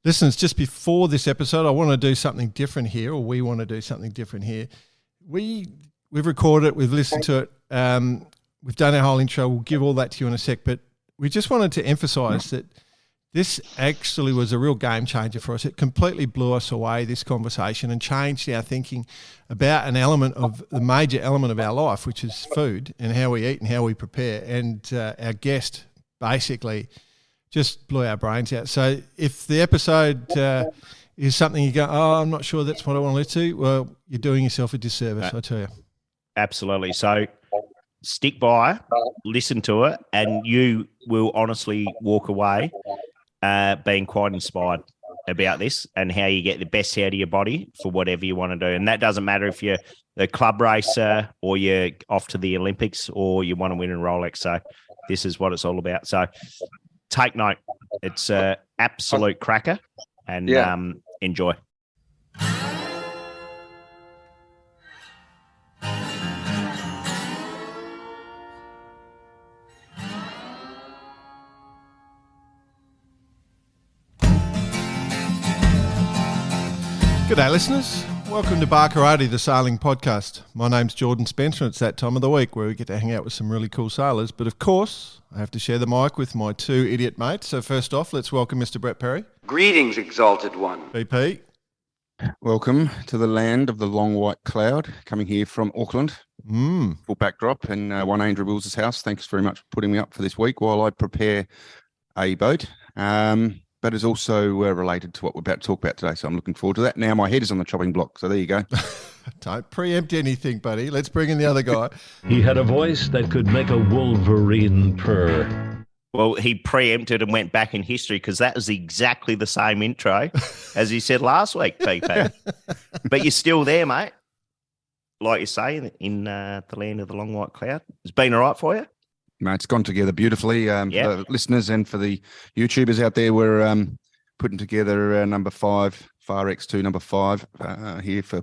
Listeners, just before this episode, I want to do something different here, or we want to do something different here. We've recorded it, we've listened to it, we've done our whole intro. We'll give all that to you in a sec, but we just wanted to emphasise that this actually was a real game changer for us. It completely blew us away, this conversation, and changed our thinking about the major element of our life, which is food and how we eat and how we prepare. And our guest basically just blew our brains out. So if the episode is something you go, oh, I'm not sure that's what I want to listen to, well, you're doing yourself a disservice, I tell you. Absolutely. So stick by, listen to it, and you will honestly walk away being quite inspired about this and how you get the best out of your body for whatever you want to do. And that doesn't matter if you're the club racer or you're off to the Olympics or you want to win a Rolex. So this is what it's all about. So take note. It's an absolute cracker, and enjoy. G'day listeners, welcome to Barkarati, the sailing podcast. My name's Jordan Spencer and it's that time of the week where we get to hang out with some really cool sailors, but of course I have to share the mic with my two idiot mates. So first off, let's welcome Mr. Brett Perry. Greetings, exalted one. BP. Welcome to the land of the long white cloud, coming here from Auckland. Full backdrop in one Andrew Wills' house. Thanks very much for putting me up for this week while I prepare a boat. But it's also related to what we're about to talk about today. So I'm looking forward to that. Now my head is on the chopping block. So there you go. Don't preempt anything, buddy. Let's bring in the other guy. He had a voice that could make a wolverine purr. Well, he preempted and went back in history because that was exactly the same intro as he said last week, BP. But you're still there, mate. Like you say, in the land of the long white cloud. It's been all right for you? No, it's gone together beautifully. For the listeners and for the YouTubers out there, we're putting together number 5, Far X2 number 5 here for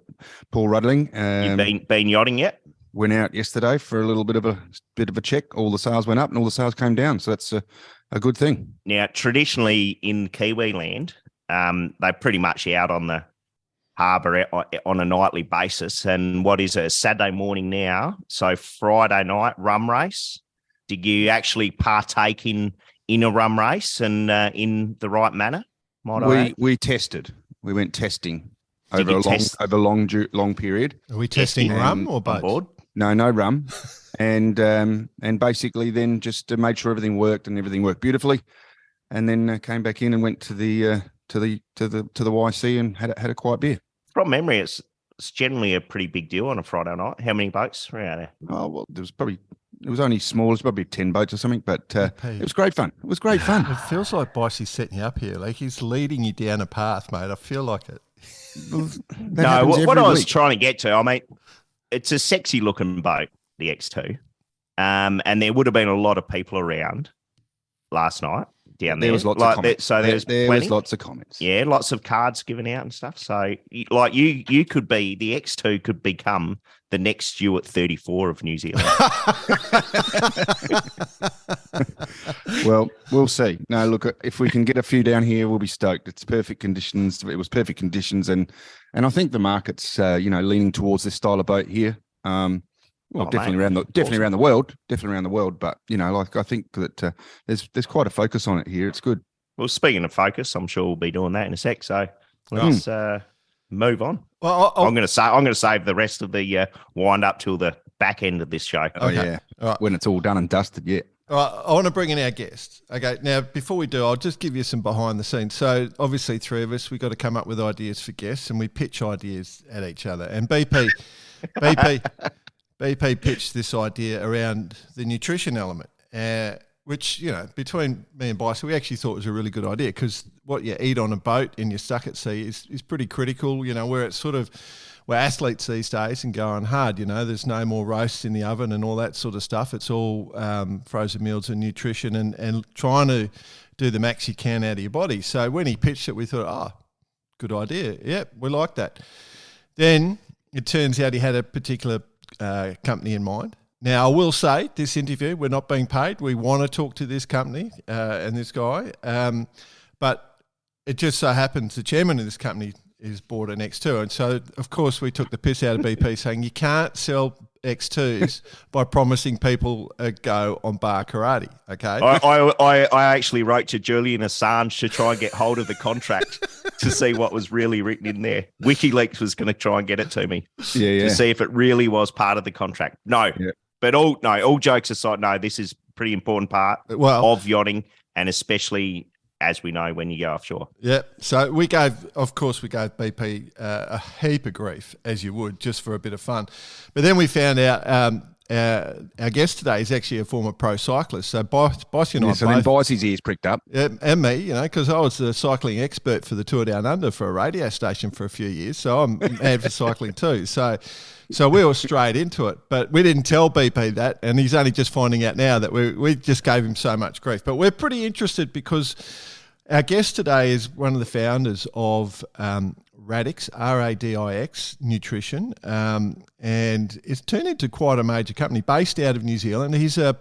Paul Rudling. You've been yachting yet? Went out yesterday for a little bit of a check. All the sails went up and all the sails came down, so that's a good thing. Now, traditionally in Kiwi land, they're pretty much out on the harbour on a nightly basis. And what is a Saturday morning now? So Friday night rum race. Did you actually partake in a rum race and in the right manner? We tested. We went testing over a long period. Are we testing rum or boats? No rum, and basically then just made sure everything worked and everything worked beautifully, and then came back in and went to the YC and had a quiet beer. From memory, it's generally a pretty big deal on a Friday night. How many boats were out there? Oh well, it was only small. It was probably 10 boats or something, but it was great fun. It was great fun. It feels like Bicey's setting you up here. Like he's leading you down a path, mate. I feel like it. No, what I was trying to get to, I mean, it's a sexy looking boat, the X2. And there would have been a lot of people around last night down there. There was lots of comments. There was lots of comments. Yeah, lots of cards given out and stuff. So like you could be, the X2 could become the next Stuart 34 of New Zealand. Well, we'll see. No, look, if we can get a few down here, we'll be stoked. It's perfect conditions. It was perfect conditions, and I think the market's leaning towards this style of boat here. Definitely around the world. But I think that there's quite a focus on it here. It's good. Well, speaking of focus, I'm sure we'll be doing that in a sec. So let's move on. Well, I'm going to save the rest of the wind up till the back end of this show. Oh yeah, right. When it's all done and dusted. Yeah. All right, I want to bring in our guest. Okay, now before we do, I'll just give you some behind the scenes. So obviously, three of us, we got to come up with ideas for guests, and we pitch ideas at each other. And BP pitched this idea around the nutrition element, which, between me and Bryce, we actually thought was a really good idea because what you eat on a boat and you suck at sea is pretty critical, where it's sort of, we're athletes these days and going hard, there's no more roasts in the oven and all that sort of stuff. It's all frozen meals and nutrition and trying to do the max you can out of your body. So when he pitched it, we thought, good idea. Yep, we like that. Then it turns out he had a particular company in mind. Now, I will say, this interview, we're not being paid. We want to talk to this company and this guy. But it just so happens the chairman of this company is bought an X2. And so, of course, we took the piss out of BP saying you can't sell X2s by promising people a go on bar karate, okay? I actually wrote to Julian Assange to try and get hold of the contract to see what was really written in there. WikiLeaks was going to try and get it to me to see if it really was part of the contract. No, but all jokes aside, no, this is a pretty important part of yachting, and especially as we know when you go offshore. Yeah. So we gave BP a heap of grief, as you would, just for a bit of fun. But then we found out our guest today is actually a former pro cyclist. So Bossy and I so then Bossy's ears pricked up. Yeah, and me, because I was the cycling expert for the Tour Down Under for a radio station for a few years. So I'm mad for cycling too. So we were straight into it, but we didn't tell BP that, and he's only just finding out now that we just gave him so much grief. But we're pretty interested because our guest today is one of the founders of Radix, RADIX Nutrition, and it's turned into quite a major company based out of New Zealand. He's a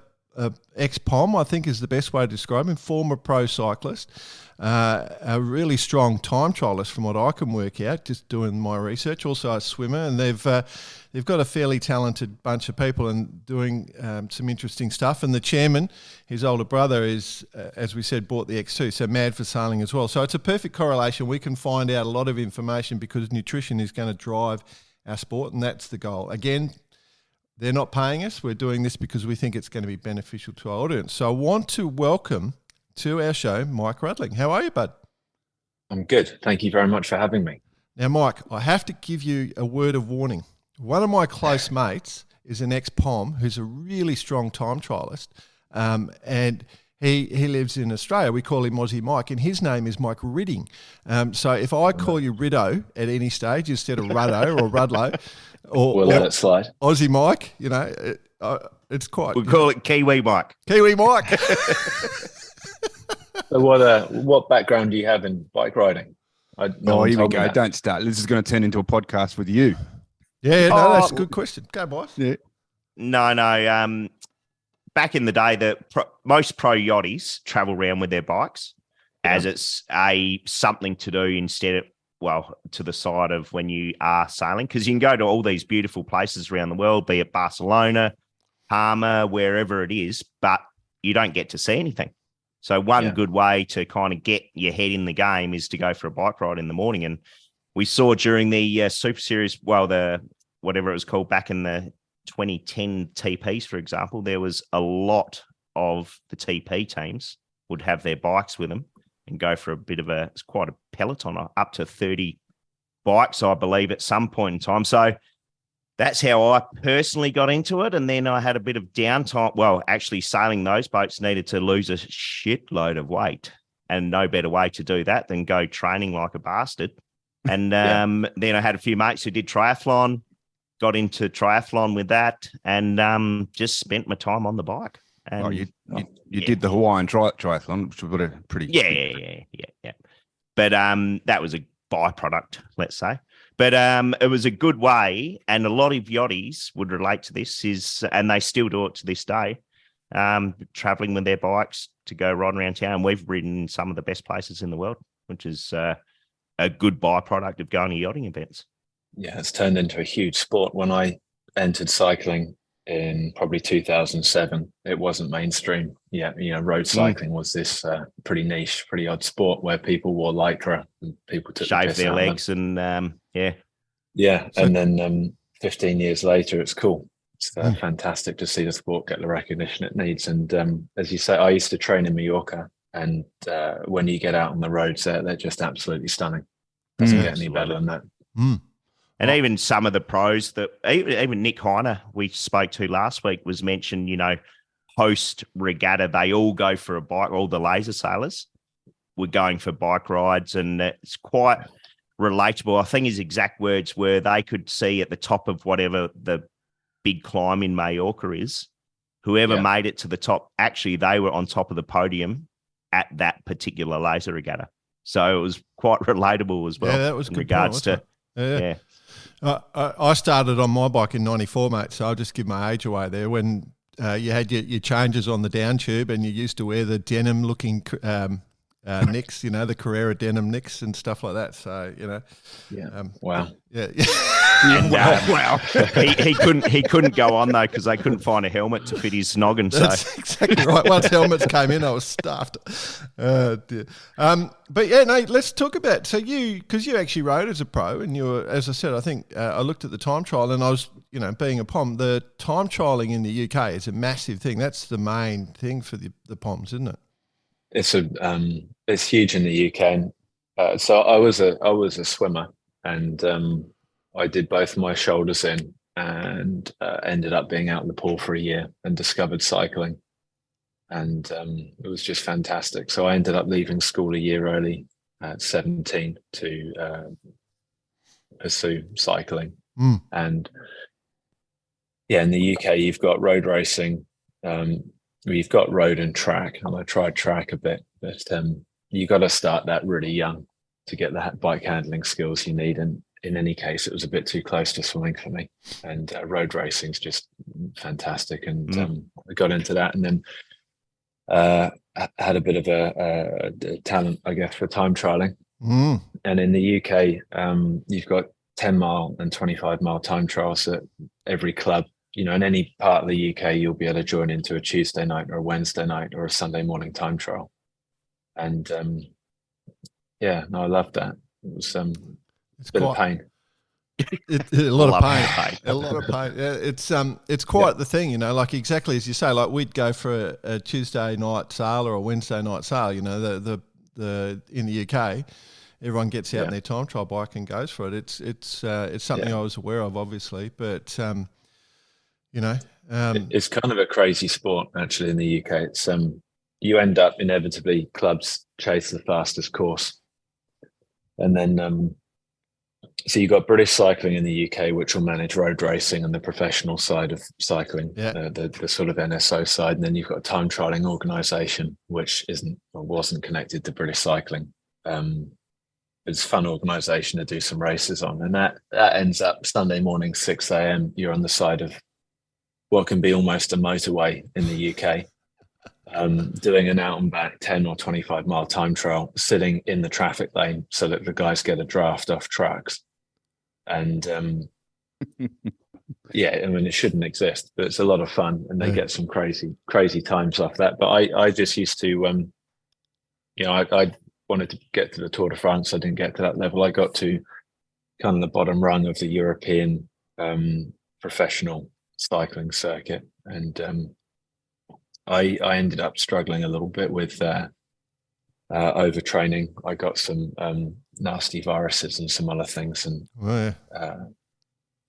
ex-POM, I think is the best way to describe him, former pro cyclist, a really strong time trialist from what I can work out, just doing my research, also a swimmer, and they've got a fairly talented bunch of people and doing some interesting stuff. And the chairman, his older brother, is, as we said, bought the X2, so mad for sailing as well. So it's a perfect correlation. We can find out a lot of information because nutrition is going to drive our sport, and that's the goal. Again, they're not paying us. We're doing this because we think it's going to be beneficial to our audience. So I want to welcome to our show Mike Rudling. How are you, bud? I'm good. Thank you very much for having me. Now, Mike, I have to give you a word of warning. One of my close mates is an ex-POM who's a really strong time trialist, and he lives in Australia. We call him Aussie Mike, and his name is Mike Ridding. So if I call you Riddo at any stage instead of Ruddo or Rudlow, we'll let it slide. Aussie Mike, it's quite... We'll call it Kiwi Mike. Kiwi Mike. So what background do you have in bike riding? Here we go. Don't start. This is going to turn into a podcast with you. Yeah, no, that's a good question. Go, boss. Yeah. No. Back in the day, most pro yachties travel around with their bikes as it's something to do instead of, to the side of when you are sailing, because you can go to all these beautiful places around the world, be it Barcelona, Palma, wherever it is, but you don't get to see anything. So one good way to kind of get your head in the game is to go for a bike ride in the morning. And we saw during the Super Series, whatever it was called back in the 2010 TPs, for example, there was a lot of the TP teams would have their bikes with them and go for it's quite a peloton, up to 30 bikes, I believe, at some point in time. So that's how I personally got into it. And then I had a bit of downtime. Well, actually sailing those boats needed to lose a shitload of weight, and no better way to do that than go training like a bastard. And then I had a few mates who did triathlon, got into triathlon with that, and just spent my time on the bike. And you did the Hawaiian triathlon, which was a pretty... Yeah. But that was a byproduct, let's say. But it was a good way, and a lot of yachties would relate to this, and they still do it to this day, traveling with their bikes to go riding around town. We've ridden in some of the best places in the world, which is a good byproduct of going to yachting events. Yeah, it's turned into a huge sport. When I entered cycling in probably 2007, it wasn't mainstream. Yeah, road cycling was this pretty niche, pretty odd sport where people wore lycra and people took shave their legs and and then 15 years later, it's cool. It's fantastic to see the sport get the recognition it needs. And as you say, I used to train in Mallorca, and when you get out on the roads there, they're just absolutely stunning. Doesn't get any better than that. And even some of the pros that even Nick Heiner we spoke to last week was mentioned, post regatta, they all go for a bike. All the laser sailors were going for bike rides, and it's quite relatable. I think his exact words were they could see at the top of whatever the big climb in Mallorca is, whoever made it to the top, actually they were on top of the podium at that particular laser regatta. So it was quite relatable as well. Yeah, that was in good regards point, to I started on my bike in 94, mate, so I'll just give my age away there. When you had your changes on the down tube and you used to wear the denim-looking nicks, the Carrera denim nicks and stuff like that. So, Wow. Yeah. And, Wow. he couldn't go on though because they couldn't find a helmet to fit his noggin. That's exactly right. Once helmets came in, I was stuffed. Dear. But yeah, no, let's talk about, because you actually rode as a pro, and you were, as I said, I think I looked at the time trial, and I was, being a POM, the time trialing in the UK is a massive thing. That's the main thing for the POMs, isn't it? It's huge in the UK. So I was a swimmer, and I did both my shoulders in, and ended up being out in the pool for a year and discovered cycling, and it was just fantastic. So I ended up leaving school a year early at 17 to pursue cycling. And in the UK you've got road racing. We've got road and track, and I tried track a bit, but you got to start that really young to get the bike handling skills you need. And in any case, it was a bit too close to swimming for me. And road racing's just fantastic. And I got into that, and then had a bit of a talent, I guess, for time trialing. And in the UK, you've got 10-mile and 25-mile time trials at every club. In any part of the UK, you'll be able to join into a Tuesday night or a Wednesday night or a Sunday morning time trial. And I loved that. It was a bit of pain. A lot of pain. A lot of pain. Yeah, it's quite the thing, like exactly as you say. Like we'd go for a Tuesday night sale or a Wednesday night sale. The in the UK, everyone gets out in their time trial bike and goes for it. It's something I was aware of, obviously, but. It's kind of a crazy sport actually in the UK. It's you end up inevitably clubs chase the fastest course, and then so you've got British Cycling in the UK, which will manage road racing and the professional side of cycling, the sort of NSO side, and then you've got a time trialing organisation which wasn't connected to British Cycling. It's a fun organisation to do some races on, and that ends up Sunday morning 6 a.m. You're on the side of what can be almost a motorway in the UK, doing an out and back 10 or 25-mile time trial, sitting in the traffic lane so that the guys get a draft off trucks. And it shouldn't exist, but it's a lot of fun, and they get some crazy times off that. But I just used to, I wanted to get to the Tour de France. I didn't get to that level. I got to kind of the bottom rung of the European professional cycling circuit, and I ended up struggling a little bit with overtraining. I got some nasty viruses and some other things, and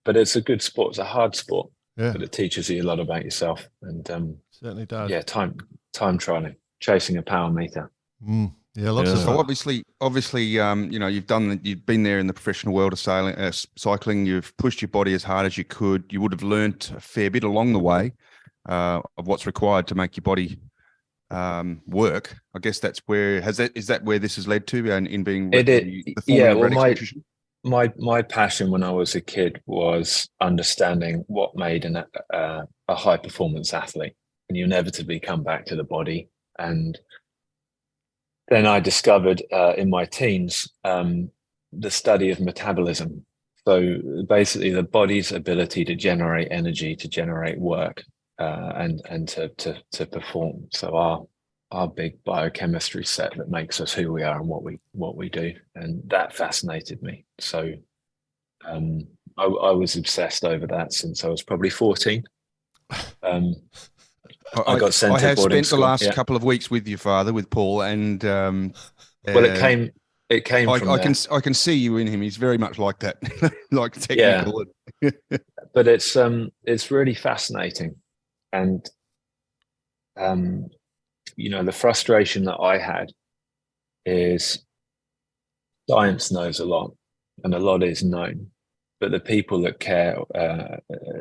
but it's a good sport. It's a hard sport, but it teaches you a lot about yourself, and certainly does. Time trialing, chasing a power meter. Yeah, lots of. So obviously, you've been there in the professional world of cycling. You've pushed your body as hard as you could. You would have learnt a fair bit along the way of what's required to make your body work. I guess that's where is that where this has led to, and in being nutrition? My passion when I was a kid was understanding what made a high performance athlete, and you inevitably come back to the body. And then I discovered in my teens the study of metabolism. So basically, the body's ability to generate energy, to generate work, and to perform. So our big biochemistry set that makes us who we are and what we do, and that fascinated me. So I was obsessed over that since I was probably 14. I got sent. I have spent school. The last couple of weeks with your father, with Paul, and well, it came. From I can see you in him. He's very much like that, like technical. Yeah. But it's really fascinating, and the frustration that I had is science knows a lot, and a lot is known, but the people that care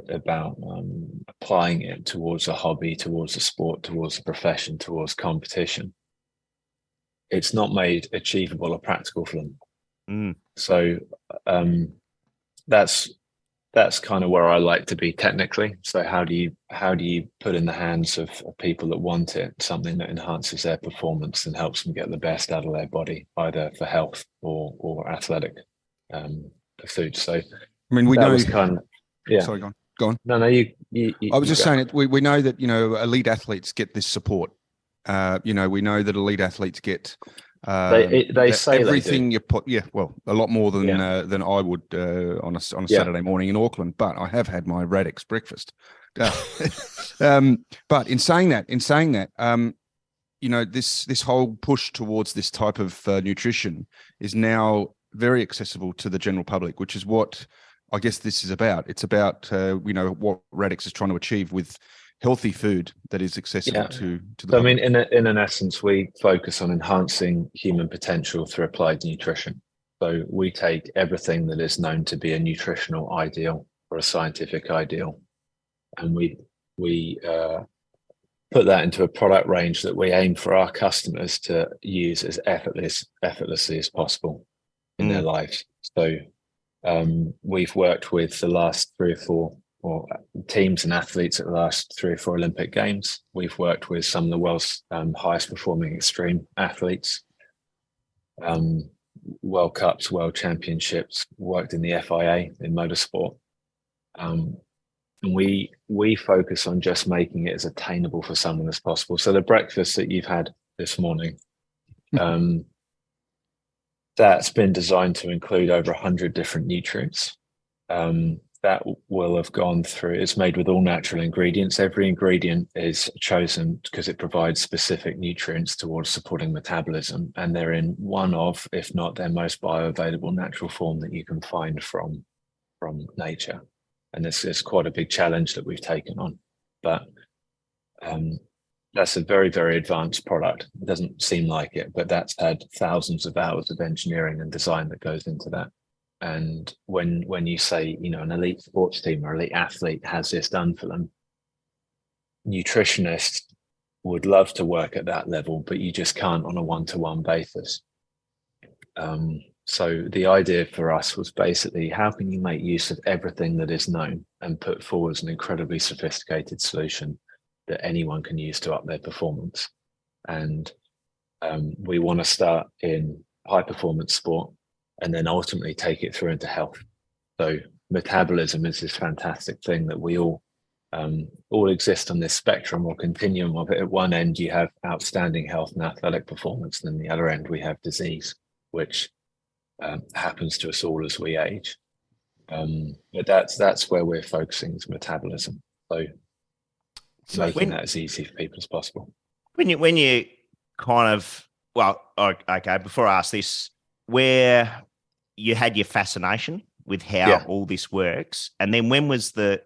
about applying it towards a hobby, towards a sport, towards a profession, towards competition, it's not made achievable or practical for them. So that's that's kind of where I like to be technically. So how do you put in the hands of people that want it something that enhances their performance and helps them get the best out of their body, either for health or athletic pursuits. So I mean, we that know. was kind of, yeah. Sorry, go on. No, you I was just go. saying it. We know that elite athletes get this support. We know that elite athletes get. They say everything they do. you put, a lot more than Yeah. than I would on a Saturday morning in Auckland. But I have had my Radix breakfast. But in saying that, this whole push towards this type of nutrition is now very accessible to the general public, which is what I guess this is about. It's about what Radix is trying to achieve with healthy food that is accessible to the public. I mean, in an essence, we focus on enhancing human potential through applied nutrition. So we take everything that is known to be a nutritional ideal or a scientific ideal, and we put that into a product range that we aim for our customers to use as effortlessly as possible in their lives. So we've worked with the last 3 or 4 or teams and athletes at the last 3 or 4 Olympic Games. We've worked with some of the world's highest performing extreme athletes, World Cups, World Championships, worked in the FIA in motorsport. And we focus on just making it as attainable for someone as possible. So the breakfast that you've had this morning, that's been designed to include over 100 different nutrients. That will have gone through, it's made with all natural ingredients. Every ingredient is chosen because it provides specific nutrients towards supporting metabolism. And they're in one of, if not their most bioavailable natural form that you can find from nature. And this is quite a big challenge that we've taken on. But that's a very, very advanced product. It doesn't seem like it, but that's had thousands of hours of engineering and design that goes into that. And when you say, an elite sports team or elite athlete has this done for them, nutritionists would love to work at that level, but you just can't on a one-to-one basis. So the idea for us was basically, how can you make use of everything that is known and put forward an incredibly sophisticated solution that anyone can use to up their performance? And we want to start in high performance sport and then ultimately take it through into health. So metabolism is this fantastic thing that we all exist on this spectrum or continuum of it. At one end, you have outstanding health and athletic performance, and then the other end, we have disease, which happens to us all as we age. But that's where we're focusing, is metabolism. So making that as easy for people as possible. When you kind of, okay, before I ask this, where you had your fascination with how all this works, and then when was the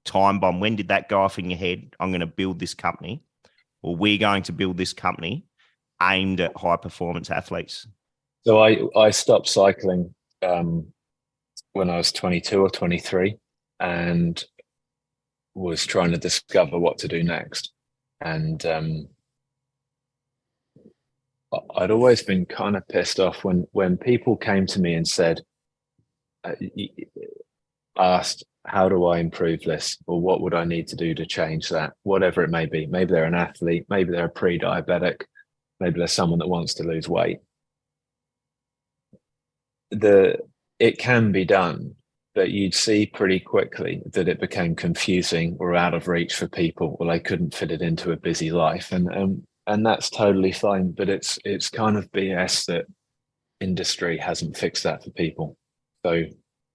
time bomb? When did that go off in your head? I'm going to build this company, or we're going to build this company aimed at high performance athletes. So I stopped cycling when I was 22 or 23, and was trying to discover what to do next. And I'd always been kind of pissed off when people came to me and said, asked, how do I improve this? Or what would I need to do to change that? Whatever it may be. Maybe they're an athlete, maybe they're a pre-diabetic, maybe they're someone that wants to lose weight. It can be done, but you'd see pretty quickly that it became confusing or out of reach for people, or they couldn't fit it into a busy life. And that's totally fine, but it's kind of BS that industry hasn't fixed that for people. So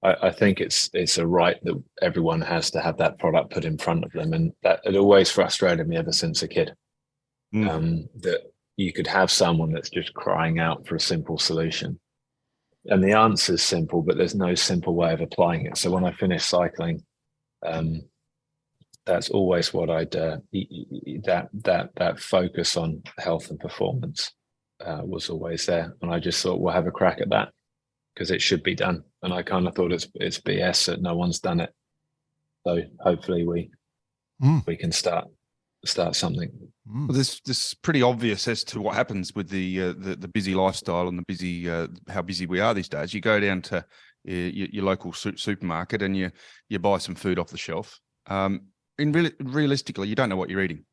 I think it's a right that everyone has to have that product put in front of them. And that it always frustrated me ever since a kid, that you could have someone that's just crying out for a simple solution. And the answer is simple, but there's no simple way of applying it. So when I finished cycling, that's always what I'd that focus on health and performance was always there, and I just thought we'll have a crack at that because it should be done. And I kind of thought it's BS that no one's done it. So hopefully we can start. something. Well, this is pretty obvious as to what happens with the busy lifestyle and the busy how busy we are these days. You go down to your local supermarket and you buy some food off the shelf. Realistically, you don't know what you're eating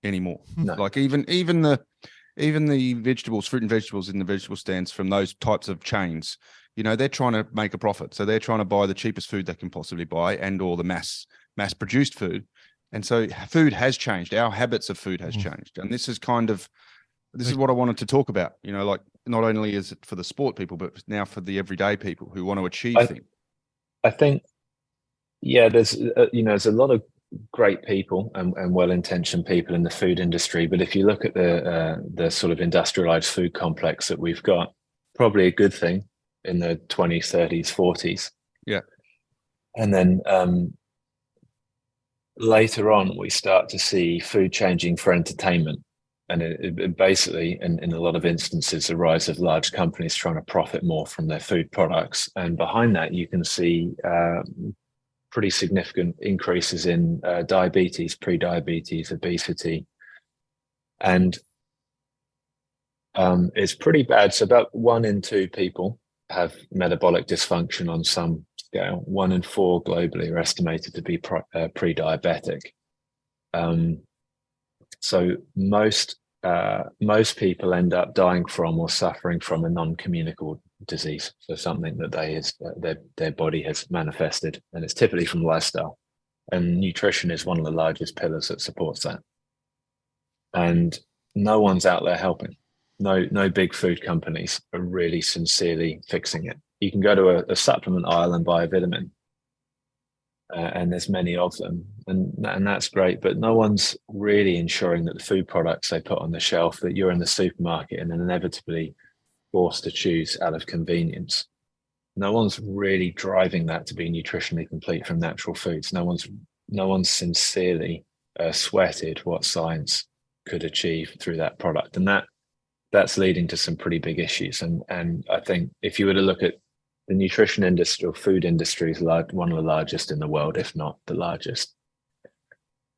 anymore. No. Like even the vegetables, fruit and vegetables in the vegetable stands from those types of chains, they're trying to make a profit. So they're trying to buy the cheapest food they can possibly buy and or the mass produced food. And so food has changed. Our habits of food has changed. And this is what I wanted to talk about. Like not only is it for the sport people, but now for the everyday people who want to achieve things. I think, there's a lot of great people and well-intentioned people in the food industry. But if you look at the sort of industrialized food complex that we've got, probably a good thing in the 20s, 30s, 40s. Yeah. And then later on, we start to see food changing for entertainment. And it basically, in a lot of instances, the rise of large companies trying to profit more from their food products. And behind that, you can see pretty significant increases in diabetes, pre-diabetes, obesity. And it's pretty bad. So about 1 in 2 people have metabolic dysfunction on some scale. 1 in 4 globally are estimated to be pre-diabetic. So most people end up dying from or suffering from a non-communicable disease. So something that their body has manifested, and it's typically from lifestyle. And nutrition is one of the largest pillars that supports that. And no one's out there helping. No big food companies are really sincerely fixing it. You can go to a supplement aisle and buy a vitamin, and there's many of them, and that's great. But no one's really ensuring that the food products they put on the shelf, that you're in the supermarket and inevitably forced to choose out of convenience. No one's really driving that to be nutritionally complete from natural foods. No one's sincerely sweated what science could achieve through that product, and that's leading to some pretty big issues. And I think if you were to look at the nutrition industry or food industry is one of the largest in the world, if not the largest.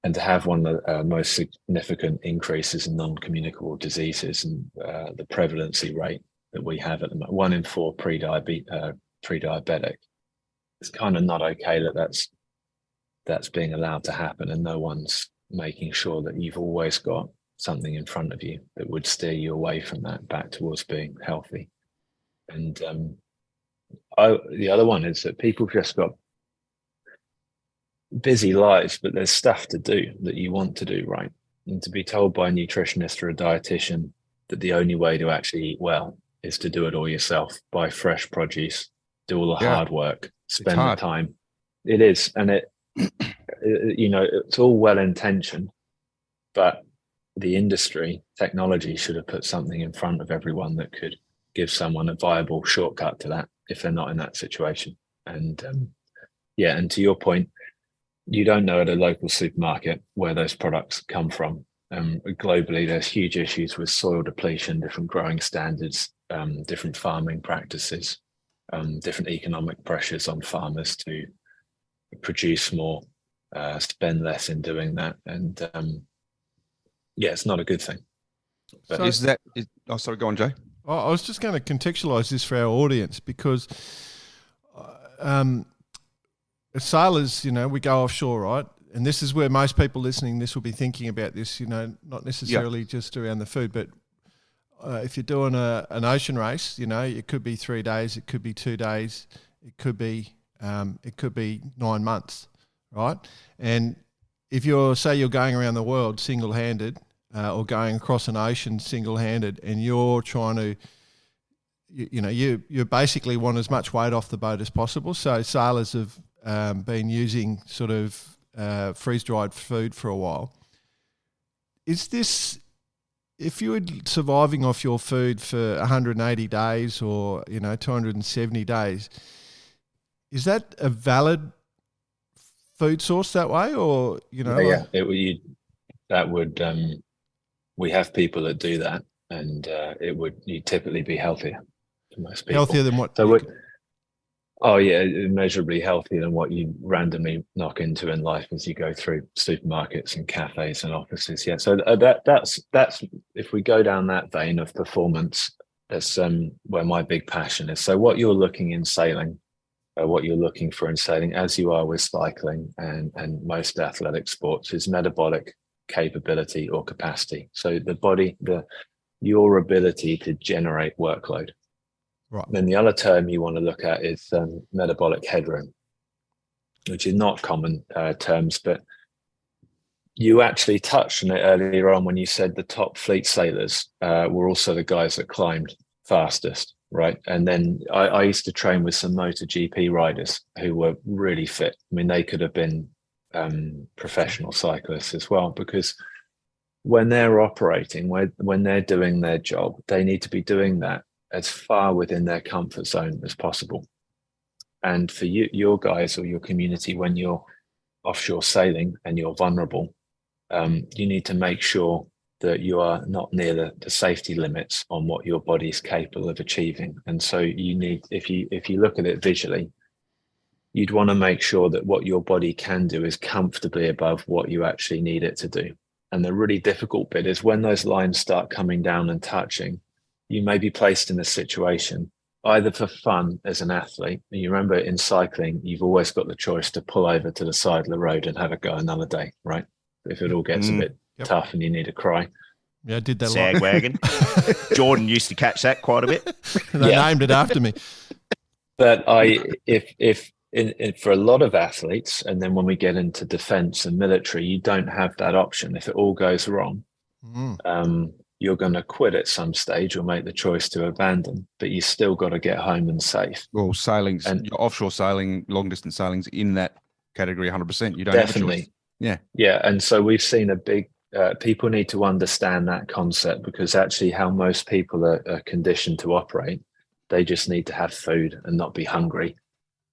And to have one of the most significant increases in non-communicable diseases and the prevalency rate that we have at the moment, 1 in 4 pre-diabetic, it's kind of not okay that's being allowed to happen, and no one's making sure that you've always got something in front of you that would steer you away from that back towards being healthy. And the other one is that people just got busy lives, but there's stuff to do that you want to do, right? And to be told by a nutritionist or a dietitian that the only way to actually eat well is to do it all yourself, buy fresh produce, do all the hard work, spend the time. It is. And it's all well intentioned, but the industry, technology should have put something in front of everyone that could give someone a viable shortcut to that if they're not in that situation. And and to your point, you don't know at a local supermarket where those products come from. Globally, there's huge issues with soil depletion, different growing standards, different farming practices, different economic pressures on farmers to produce more, spend less in doing that. And it's not a good thing. But sorry, go on, Jay. I was just going to contextualise this for our audience because as sailors, we go offshore, right? And this is where most people listening this will be thinking about this, not necessarily just around the food, but if you're doing an ocean race, it could be 3 days, it could be 2 days, it could be 9 months, right? And if you're going around the world single-handed or going across an ocean single-handed, and you're trying to, you basically want as much weight off the boat as possible. So sailors have been using sort of freeze-dried food for a while. Is this, if you were surviving off your food for 180 days or 270 days, is that a valid food source that way, or we have people that do that, and you'd typically be healthier for most people. Healthier than what? So Oh yeah, immeasurably healthier than what you randomly knock into in life as you go through supermarkets and cafes and offices. Yeah, so that's if we go down that vein of performance, that's where my big passion is. So what you're looking in sailing, what you're looking for in sailing, as you are with cycling and most athletic sports, is metabolic capability or capacity. So the body, your ability to generate workload. Right. Then the other term you want to look at is metabolic headroom, which is not common terms, but you actually touched on it earlier on when you said the top fleet sailors were also the guys that climbed fastest, right? And then I used to train with some MotoGP riders who were really fit. I mean, they could have been professional cyclists as well, because when they're operating, when they're doing their job, they need to be doing that as far within their comfort zone as possible. And for you, your guys or your community, when you're offshore sailing and you're vulnerable, you need to make sure that you are not near the safety limits on what your body is capable of achieving. And so you need, if you look at it visually, you'd want to make sure that what your body can do is comfortably above what you actually need it to do. And the really difficult bit is when those lines start coming down and touching, you may be placed in a situation either for fun as an athlete. And you remember in cycling, you've always got the choice to pull over to the side of the road and have a go another day, right? If it all gets a bit tough and you need a cry. Yeah, I did that Sag wagon. Jordan used to catch that quite a bit. They named it after me. But if for a lot of athletes, and then when we get into defense and military, you don't have that option. If it all goes wrong, you're going to quit at some stage or make the choice to abandon, but you still got to get home and safe. Well, sailing's and offshore sailing, long distance sailing's in that category 100%. You don't definitely have a choice. Yeah. Yeah. And so we've seen a big, people need to understand that concept, because actually how most people are conditioned to operate, they just need to have food and not be hungry,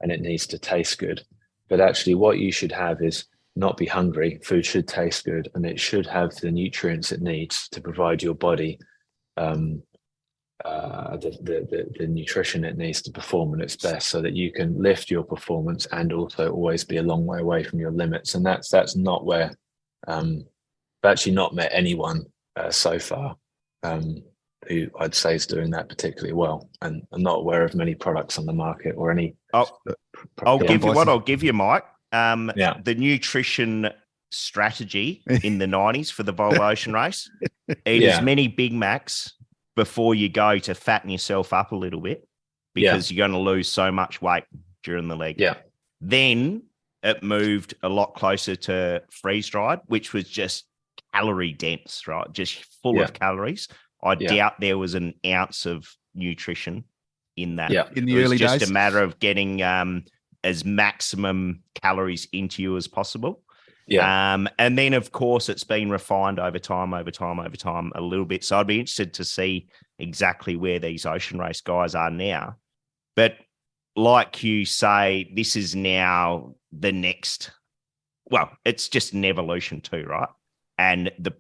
and it needs to taste good. But actually what you should have is not be hungry. Food should taste good, and it should have the nutrients it needs to provide your body the nutrition it needs to perform at its best, so that you can lift your performance and also always be a long way away from your limits. And that's not where I've actually not met anyone so far who I'd say is doing that particularly well. And I'm not aware of many products on the market or any. I'll give you, Mike. The nutrition strategy in the 90s for the Volvo Ocean Race. Eat as many Big Macs before you go to fatten yourself up a little bit, because you're going to lose so much weight during the leg. Yeah. Then it moved a lot closer to freeze-dried, which was just calorie dense, right? Just full of calories. I doubt there was an ounce of nutrition in that. Yeah. In the early days. Just a matter of getting as maximum calories into you as possible. Yeah. And then, of course, it's been refined over time a little bit. So I'd be interested to see exactly where these ocean race guys are now. But like you say, this is now the next, well, it's just an evolution too, right? And the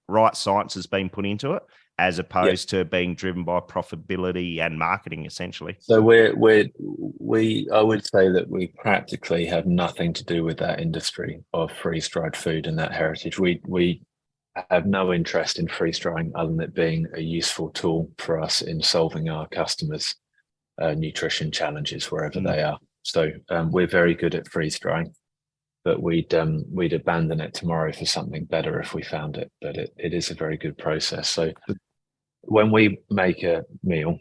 right science has been put into it, as opposed to being driven by profitability and marketing, essentially. So I would say that we practically have nothing to do with that industry of freeze-dried food and that heritage. We have no interest in freeze-drying other than it being a useful tool for us in solving our customers' nutrition challenges wherever they are. So we're very good at freeze-drying, but we'd abandon it tomorrow for something better if we found it. But it is a very good process. So when we make a meal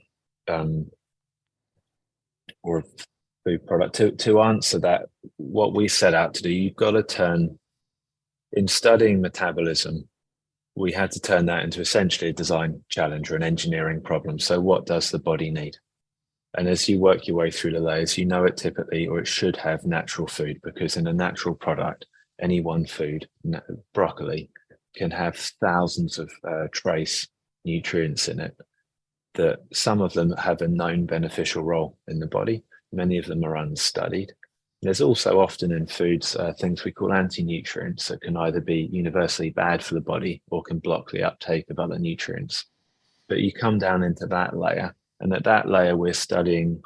or a food product, to answer that, what we set out to do, you've got to turn, in studying metabolism, we had to turn that into essentially a design challenge or an engineering problem. So what does the body need? And as you work your way through the layers, you know it typically, or it should have natural food, because in a natural product, any one food, broccoli, can have thousands of trace nutrients in it, that some of them have a known beneficial role in the body. Many of them are unstudied. There's also often in foods things we call anti-nutrients that can either be universally bad for the body or can block the uptake of other nutrients. But you come down into that layer, and at that layer, we're studying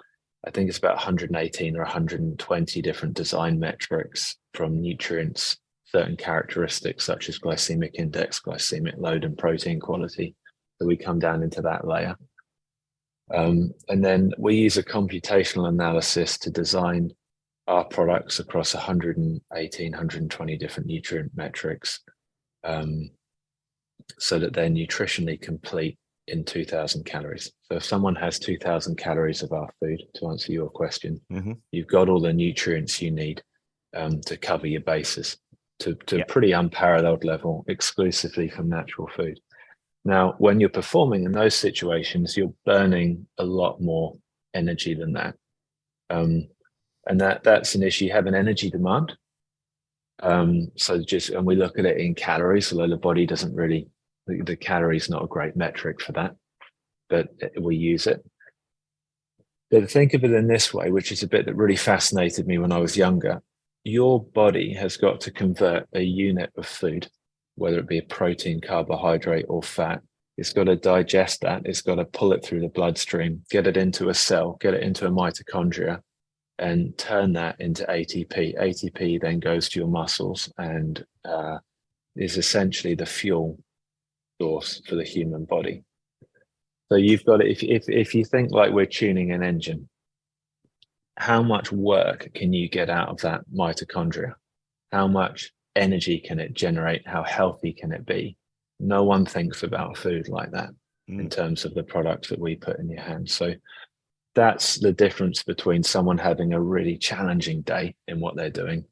I think it's about 118 or 120 different design metrics, from nutrients, certain characteristics such as glycemic index, glycemic load, and protein quality. So we come down into that layer. And then we use a computational analysis to design our products across 118, 120 different nutrient metrics, so that they're nutritionally complete in 2,000 calories. So if someone has 2,000 calories of our food, to answer your question, you've got all the nutrients you need to cover your bases to a pretty unparalleled level, exclusively from natural food. Now, when you're performing in those situations, you're burning a lot more energy than that. And that's an issue. You have an energy demand. And we look at it in calories, although the body doesn't really, the calories not a great metric for that, but we use it. But think of it in this way, which is a bit that really fascinated me when I was younger. Your body has got to convert a unit of food, whether it be a protein, carbohydrate, or fat. It's got to digest that. It's got to pull it through the bloodstream, get it into a cell, get it into a mitochondria, and turn that into ATP. ATP then goes to your muscles and is essentially the fuel source for the human body. So you've got it. If you think like we're tuning an engine, how much work can you get out of that mitochondria? How much energy can it generate? How healthy can it be? No one thinks about food like that in terms of the products that we put in your hands. So that's the difference between someone having a really challenging day in what they're doing,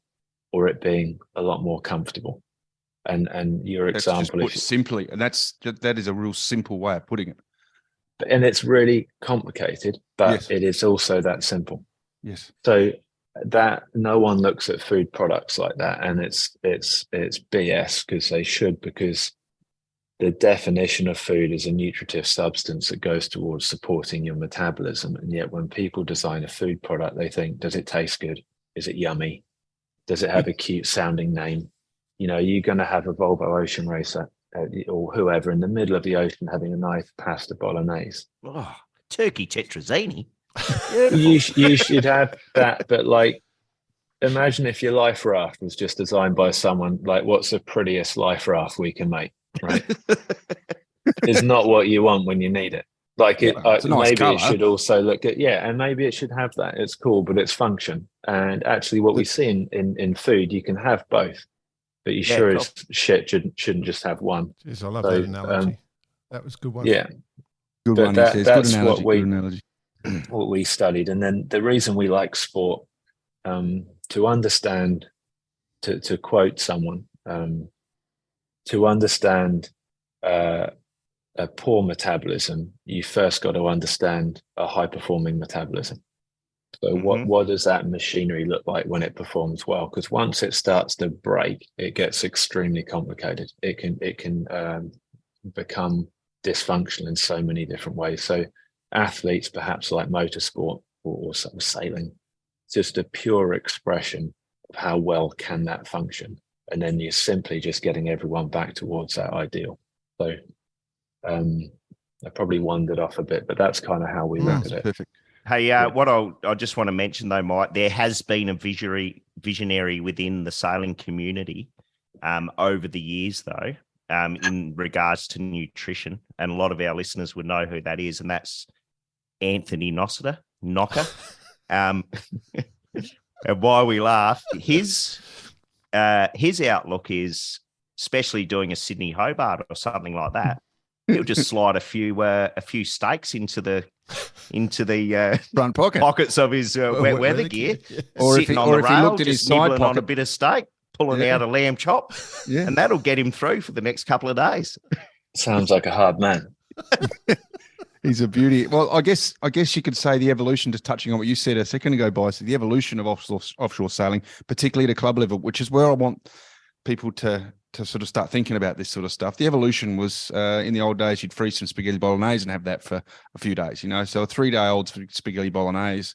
or it being a lot more comfortable. And your That's example, just put simply, and that is a real simple way of putting it. And it's really complicated, but Yes. it is also that simple. Yes. So that no one looks at food products like that, and it's BS, because they should, because the definition of food is a nutritive substance that goes towards supporting your metabolism. And yet when people design a food product, they think, does it taste good? Is it yummy? Does it have a cute sounding name? You know, you're going to have a Volvo Ocean Racer or whoever in the middle of the ocean having a nice pasta bolognese. Oh, turkey tetrazzini. You should have that, but like, imagine if your life raft was just designed by someone, like, what's the prettiest life raft we can make, right? It's not what you want when you need it. Like, it's a nice maybe colour. it should also look at, and maybe it should have that. It's cool, but it's function. And actually what we see in food, you can have both, but you as shit shouldn't just have one. Jeez, I love that analogy. That was a good one. Yeah. Good But one. that's Good analogy. what we- Good analogy. What we studied. And then the reason we like sport, to understand, to quote someone, to understand a poor metabolism, you first got to understand a high performing metabolism. So what does that machinery look like when it performs well? Because once it starts to break, it gets extremely complicated. It can become dysfunctional in so many different ways. So athletes, perhaps like motorsport or sailing, it's just a pure expression of how well can that function. And then you're simply just getting everyone back towards that ideal. So I probably wandered off a bit, but that's kind of how we look at it. Perfect. Hey, what I just want to mention though, Mike, there has been a visionary within the sailing community over the years though, in regards to nutrition, and a lot of our listeners would know who that is, and that's Anthony Knocker. And why we laugh, his outlook is, especially doing a Sydney Hobart or something like that, he'll just slide a few steaks into the Front pocket. pockets of his wet weather gear, Or sitting on the if he rail, looked at his just side nibbling on a pocket. bit of steak, pulling out a lamb chop, and that'll get him through for the next couple of days. Sounds like a hard man. He's a beauty. Well, I guess you could say the evolution, just touching on what you said a second ago, Bryce, the evolution of offshore sailing, particularly at a club level, which is where I want people to sort of start thinking about this sort of stuff. The evolution was in the old days, you'd freeze some spaghetti bolognese and have that for a few days, you know. So a 3-day-old spaghetti bolognese,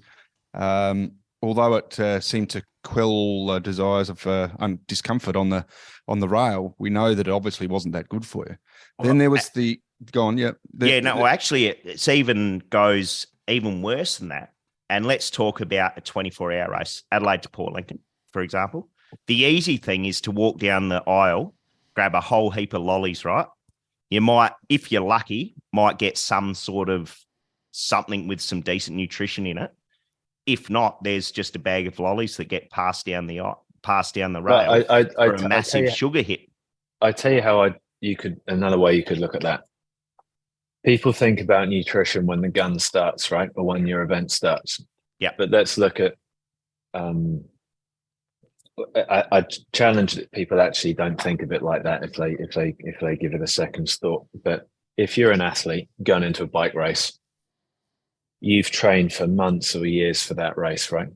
although it seemed to quell desires of discomfort on the rail, we know that it obviously wasn't that good for you. Then there was actually, it's even goes even worse than that. And let's talk about a 24-hour race, Adelaide to Port Lincoln, for example. The easy thing is to walk down the aisle, grab a whole heap of lollies, right? You might, if you're lucky, might get some sort of something with some decent nutrition in it. If not, there's just a bag of lollies that get passed down the rail for a massive sugar hit. I tell you how another way you could look at that. People think about nutrition when the gun starts, right? Or when your event starts. Yeah. But let's look at, I challenge that people actually don't think of it like that if they give it a second's thought. But if you're an athlete going into a bike race, you've trained for months or years for that race, right?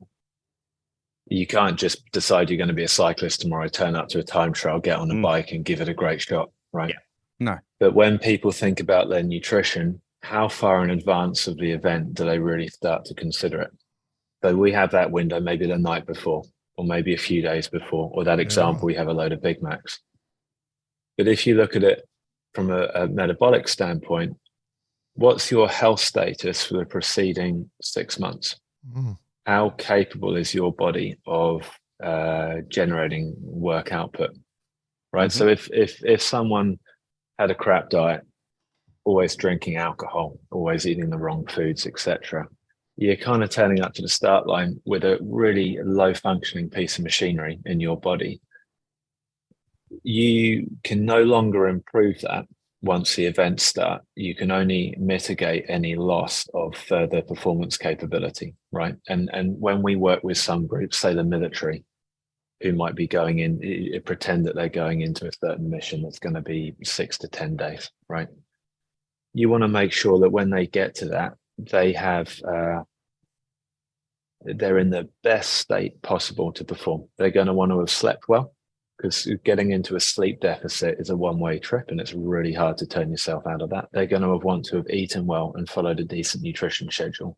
You can't just decide you're going to be a cyclist tomorrow, turn up to a time trial, get on a bike and give it a great shot, right? Yeah. No. But when people think about their nutrition, how far in advance of the event do they really start to consider it? So we have that window maybe the night before, or maybe a few days before, or that example, we have a load of Big Macs. But if you look at it from a metabolic standpoint, what's your health status for the preceding 6 months? How capable is your body of generating work output, right? So if someone had a crap diet, always drinking alcohol, always eating the wrong foods, etc., you're kind of turning up to the start line with a really low functioning piece of machinery in your body. You can no longer improve that once the events start. You can only mitigate any loss of further performance capability, right? And when we work with some groups, say the military, who might be going in, pretend that they're going into a certain mission that's going to be 6 to 10 days, right? You want to make sure that when they get to that, they have, they're in the best state possible to perform. They're going to want to have slept well, because getting into a sleep deficit is a one-way trip and it's really hard to turn yourself out of that. They're going to want to have eaten well and followed a decent nutrition schedule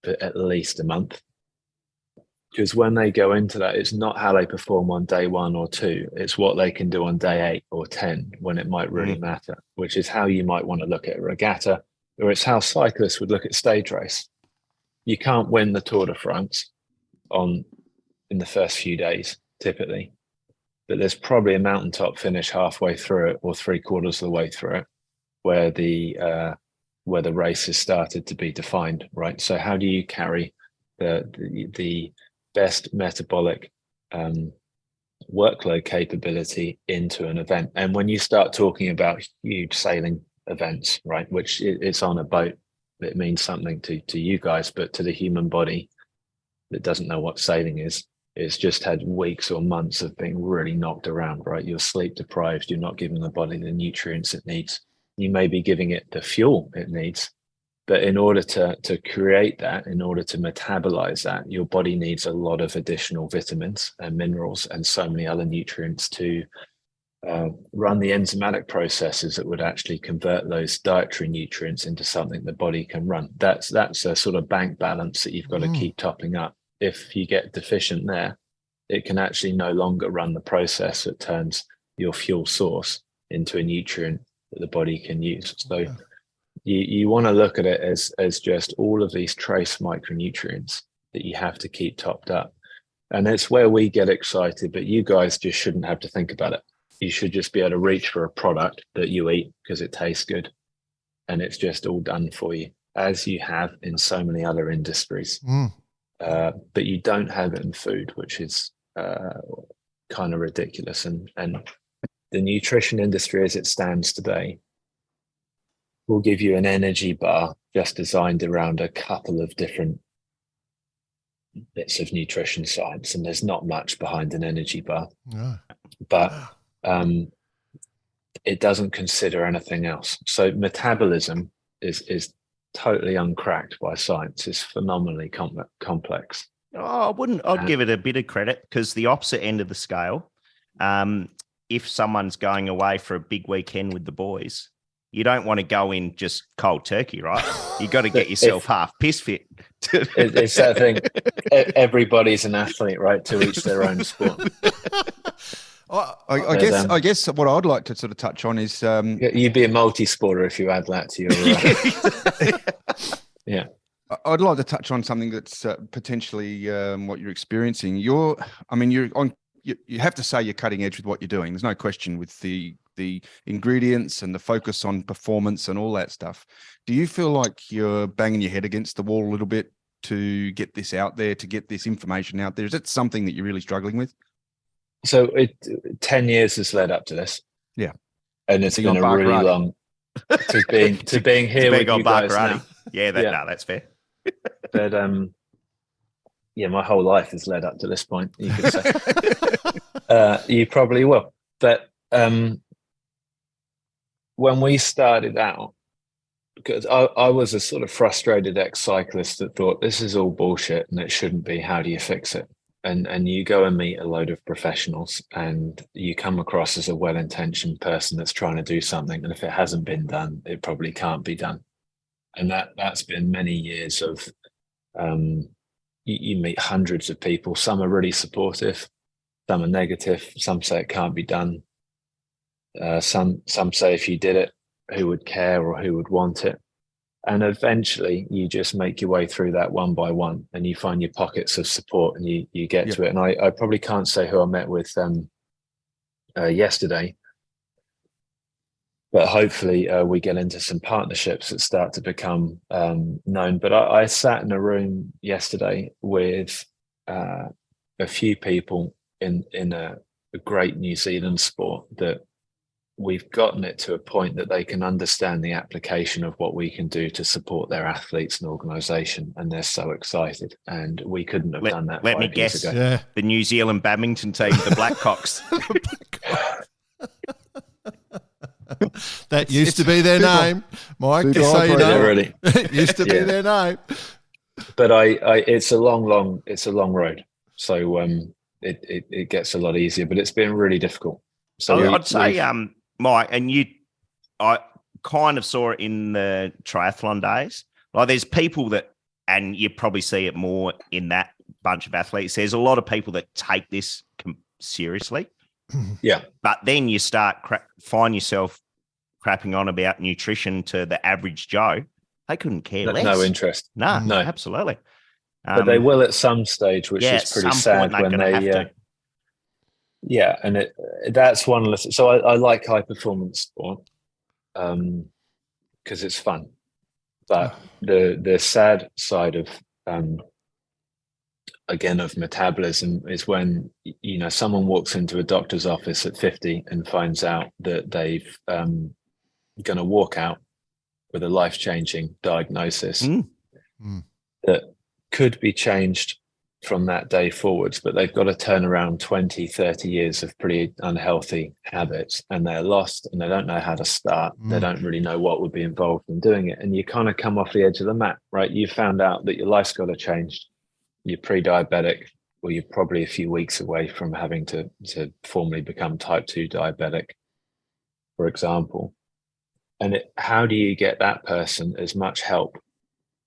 for at least a month. Because when they go into that, it's not how they perform on day 1 or 2. It's what they can do on day 8 or 10 when it might really matter, which is how you might want to look at a regatta, or it's how cyclists would look at stage race. You can't win the Tour de France in the first few days, typically. But there's probably a mountaintop finish halfway through it or 3/4 of the way through it where the race has started to be defined, right? So how do you carry the best metabolic workload capability into an event? And when you start talking about huge sailing events, right, which it's on a boat, it means something to you guys, but to the human body that doesn't know what sailing is, it's just had weeks or months of being really knocked around, right? You're sleep deprived. You're not giving the body the nutrients it needs. You may be giving it the fuel it needs, but in order to create that, in order to metabolize that, your body needs a lot of additional vitamins and minerals and so many other nutrients to run the enzymatic processes that would actually convert those dietary nutrients into something the body can run. That's a sort of bank balance that you've got to keep topping up. If you get deficient there, it can actually no longer run the process that turns your fuel source into a nutrient that the body can use. So you want to look at it as just all of these trace micronutrients that you have to keep topped up. And it's where we get excited, but you guys just shouldn't have to think about it. You should just be able to reach for a product that you eat because it tastes good and it's just all done for you, as you have in so many other industries. But you don't have it in food, which is kind of ridiculous. And the nutrition industry as it stands today will give you an energy bar just designed around a couple of different bits of nutrition science. And there's not much behind an energy bar. But it doesn't consider anything else. So metabolism is totally uncracked by science. It's phenomenally complex. I'd give it a bit of credit, because the opposite end of the scale, if someone's going away for a big weekend with the boys, you don't want to go in just cold turkey, right? You got to get yourself half piss fit. It's that thing. Everybody's an athlete, right? To each their own sport. I guess what I'd like to sort of touch on is you'd be a multi-sporter if you add that to your yeah. I'd like to touch on something that's potentially what you're experiencing. You're on. You have to say you're cutting edge with what you're doing. There's no question with the ingredients and the focus on performance and all that stuff. Do you feel like you're banging your head against the wall a little bit to get this out there, to get this information out there? Is that something that you're really struggling with? So 10 years has led up to this. Yeah. And it's been a really long to being here with you guys now. Yeah, no, that's fair. But my whole life has led up to this point, you could say. You probably will. But when we started out, because I was a sort of frustrated ex-cyclist that thought this is all bullshit and it shouldn't be. How do you fix it? And you go and meet a load of professionals and you come across as a well-intentioned person that's trying to do something. And if it hasn't been done, it probably can't be done. And that's been many years of, you meet hundreds of people. Some are really supportive, some are negative, some say it can't be done. Some say if you did it, who would care or who would want it? And eventually you just make your way through that one by one and you find your pockets of support and you get to it. And I probably can't say who I met with yesterday, but hopefully we get into some partnerships that start to become known. But I sat in a room yesterday with a few people in a great New Zealand sport that we've gotten it to a point that they can understand the application of what we can do to support their athletes and organisation, and they're so excited. And we couldn't have done that. Let me guess. The New Zealand badminton team, the Blackhawks. That used to be their name, Mike. Just so you know, it used to be their name. But it's a long road. So it gets a lot easier, but it's been really difficult. So I'd say, Mike, and I kind of saw it in the triathlon days. Like there's people that, and you probably see it more in that bunch of athletes. There's a lot of people that take this seriously. Yeah. But then you start find yourself crapping on about nutrition to the average Joe. They couldn't care less. No interest. No, absolutely. But they will at some stage, which is pretty sad when they. Yeah, and that's one lesson. So I like high performance sport because it's fun. But the sad side of again of metabolism is when someone walks into a doctor's office at 50 and finds out that they've going to walk out with a life-changing diagnosis that could be changed from that day forwards, but they've got to turn around 20, 30 years of pretty unhealthy habits, and they're lost and they don't know how to start. They don't really know what would be involved in doing it. And you kind of come off the edge of the map, right? You found out that your life's got to change. You're pre-diabetic, or you're probably a few weeks away from having to formally become type 2 diabetic, for example. And how do you get that person as much help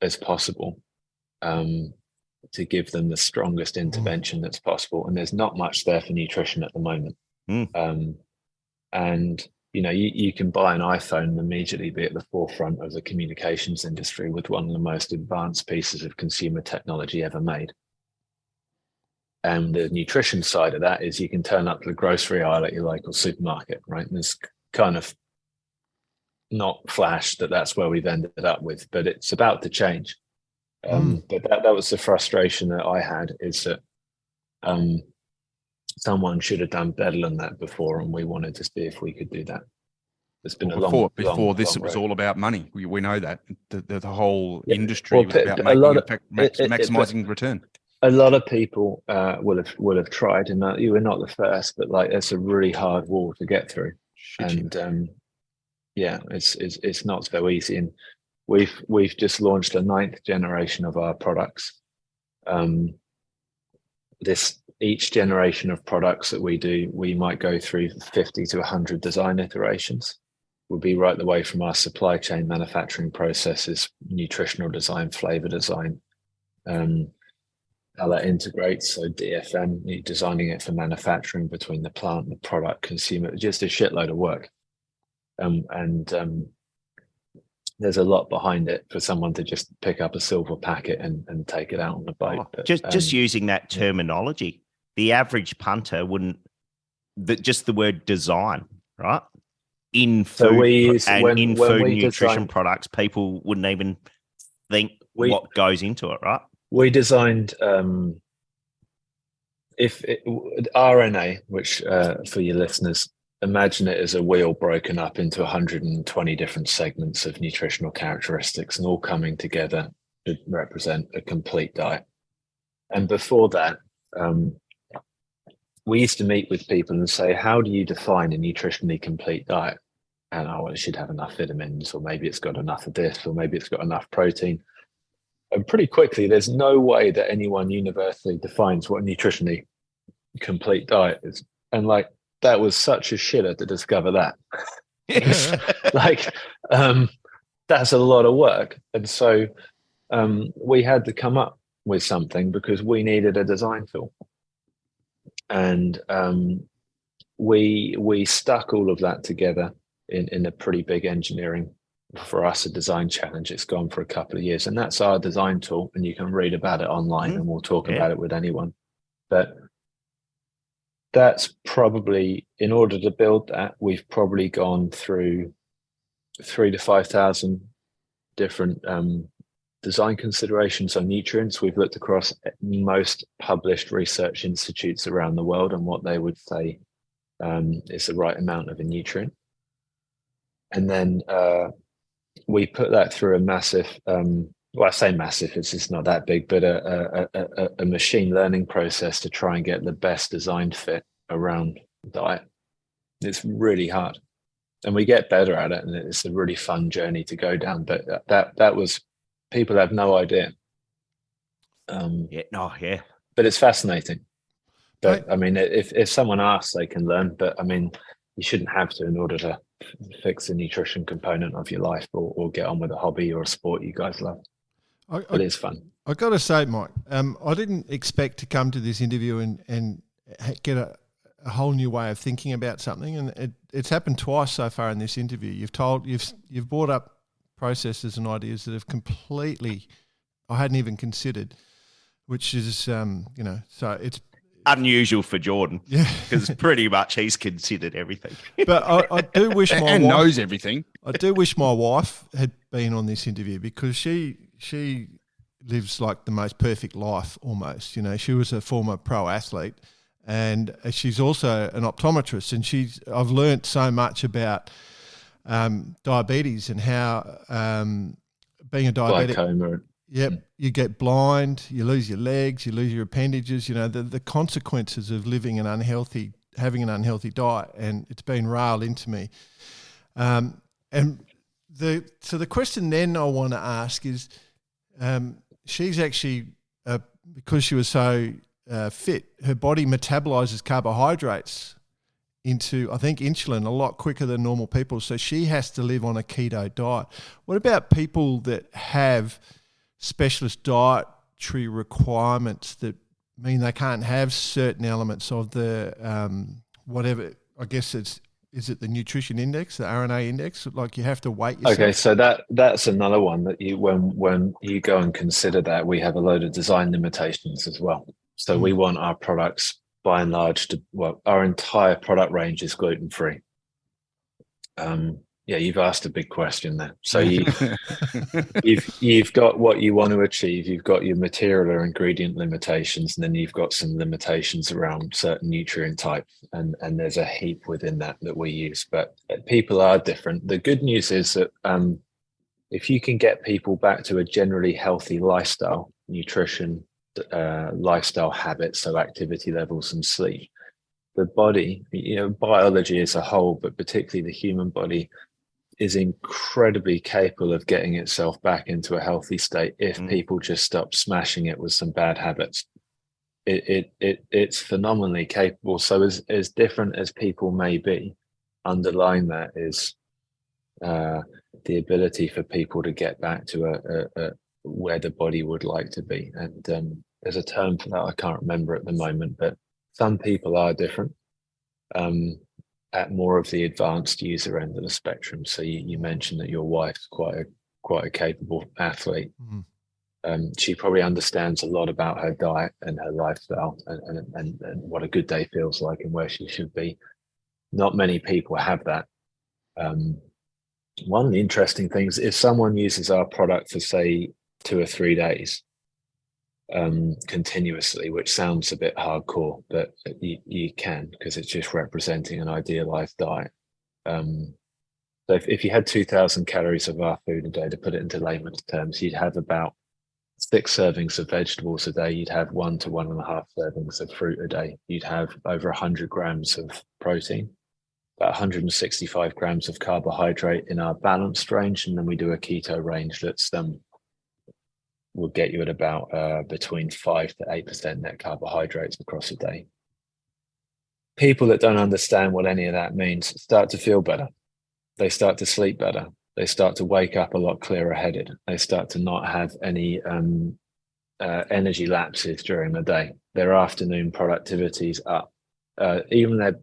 as possible? To give them the strongest intervention that's possible. And there's not much there for nutrition at the moment. And, you can buy an iPhone and immediately be at the forefront of the communications industry with one of the most advanced pieces of consumer technology ever made. And the nutrition side of that is you can turn up to the grocery aisle at your local supermarket, right? And it's kind of not flash that's where we've ended up with, but it's about to change. But that was the frustration that I had, is that someone should have done better than that before, and we wanted to see if we could do that. It's been before this, it was all about money. We know that the whole industry was about maximizing return. A lot of people will have tried, and you were not the first, but it's a really hard wall to get through. It's not so easy. And we've just launched a 9th generation of our products. Each generation of products that we do, we might go through 50 to 100 design iterations. We'll be right the way from our supply chain manufacturing processes, nutritional design, flavor design, how that integrates. So DFM, designing it for manufacturing between the plant, the product, consumer, just a shitload of work. there's a lot behind it for someone to just pick up a silver packet and take it out on the boat. But, just using that terminology, the average punter wouldn't. Just the word design, right? In food in food nutrition products, people wouldn't even think what goes into it, right? We designed RNA, which for your listeners, imagine it as a wheel broken up into 120 different segments of nutritional characteristics and all coming together to represent a complete diet. And before that, we used to meet with people and say, how do you define a nutritionally complete diet? And it should have enough vitamins, or maybe it's got enough of this, or maybe it's got enough protein. And pretty quickly, there's no way that anyone universally defines what a nutritionally complete diet is. And that was such a shitter to discover that. That's a lot of work. And so we had to come up with something because we needed a design tool. And we stuck all of that together in a pretty big engineering, for us, a design challenge. It's gone for a couple of years, and that's our design tool. And you can read about it online, and we'll talk about it with anyone. But that's probably, in order to build that, we've probably gone through 3,000 to 5,000 different design considerations on nutrients. We've looked across most published research institutes around the world and what they would say is the right amount of a nutrient. And then we put that through a massive, I say massive, it's not that big, but a machine learning process to try and get the best designed fit around diet. It's really hard. And we get better at it, and it's a really fun journey to go down. But that was, people have no idea. But it's fascinating. But I mean, if someone asks, they can learn. But I mean, you shouldn't have to in order to fix the nutrition component of your life, or get on with a hobby or a sport you guys love. It is fun. I got to say, Mike, I didn't expect to come to this interview and get a whole new way of thinking about something, and it's happened twice so far in this interview. You've brought up processes and ideas that have completely I hadn't even considered, which is so it's unusual for Jordan, because pretty much he's considered everything. But I do wish my wife knows everything. I do wish my wife had been on this interview, because she lives like the most perfect life almost. She was a former pro athlete, and she's also an optometrist, and I've learnt so much about diabetes and how being a diabetic. Glaucoma. Yep, you get blind, you lose your legs, you lose your appendages. The consequences of having an unhealthy diet, and it's been railed into me. And the question then I want to ask is, she's actually because she was so fit, her body metabolizes carbohydrates into, I think, insulin a lot quicker than normal people. So she has to live on a keto diet. What about people that have specialist dietary requirements that mean they can't have certain elements of the whatever? I guess is it the nutrition index, the RNA index? Like, you have to weight yourself. Okay, so that's another one that when you go and consider that, we have a load of design limitations as well. So we want our products, by and large, our entire product range is gluten-free. You've asked a big question there. So you've got what you want to achieve. You've got your material or ingredient limitations, and then you've got some limitations around certain nutrient types. And there's a heap within that we use. But people are different. The good news is that if you can get people back to a generally healthy lifestyle, nutrition, lifestyle habits, so activity levels and sleep, the body, biology as a whole, but particularly the human body, is incredibly capable of getting itself back into a healthy state if people just stop smashing it with some bad habits. It's phenomenally capable. So as different as people may be, underlying that is the ability for people to get back to a where the body would like to be. And there's a term for that I can't remember at the moment, but some people are different. At more of the advanced user end of the spectrum. So you mentioned that your wife's quite quite a capable athlete. Mhm. She probably understands a lot about her diet and her lifestyle and what a good day feels like and where she should be. Not many people have that. One of the interesting things, if someone uses our product for say 2 or 3 days continuously, which sounds a bit hardcore, but you can, because it's just representing an idealized diet. So if you had 2,000 calories of our food a day, to put it into layman's terms, you'd have about 6 servings of vegetables a day. You'd have 1 to 1.5 servings of fruit a day. You'd have over 100 grams of protein, about 165 grams of carbohydrate in our balanced range, and then we do a keto range that's will get you at about between 5 to 8% net carbohydrates across a day. People that don't understand what any of that means start to feel better. They start to sleep better. They start to wake up a lot clearer headed. They start to not have any energy lapses during the day. Their afternoon productivity's up. Even that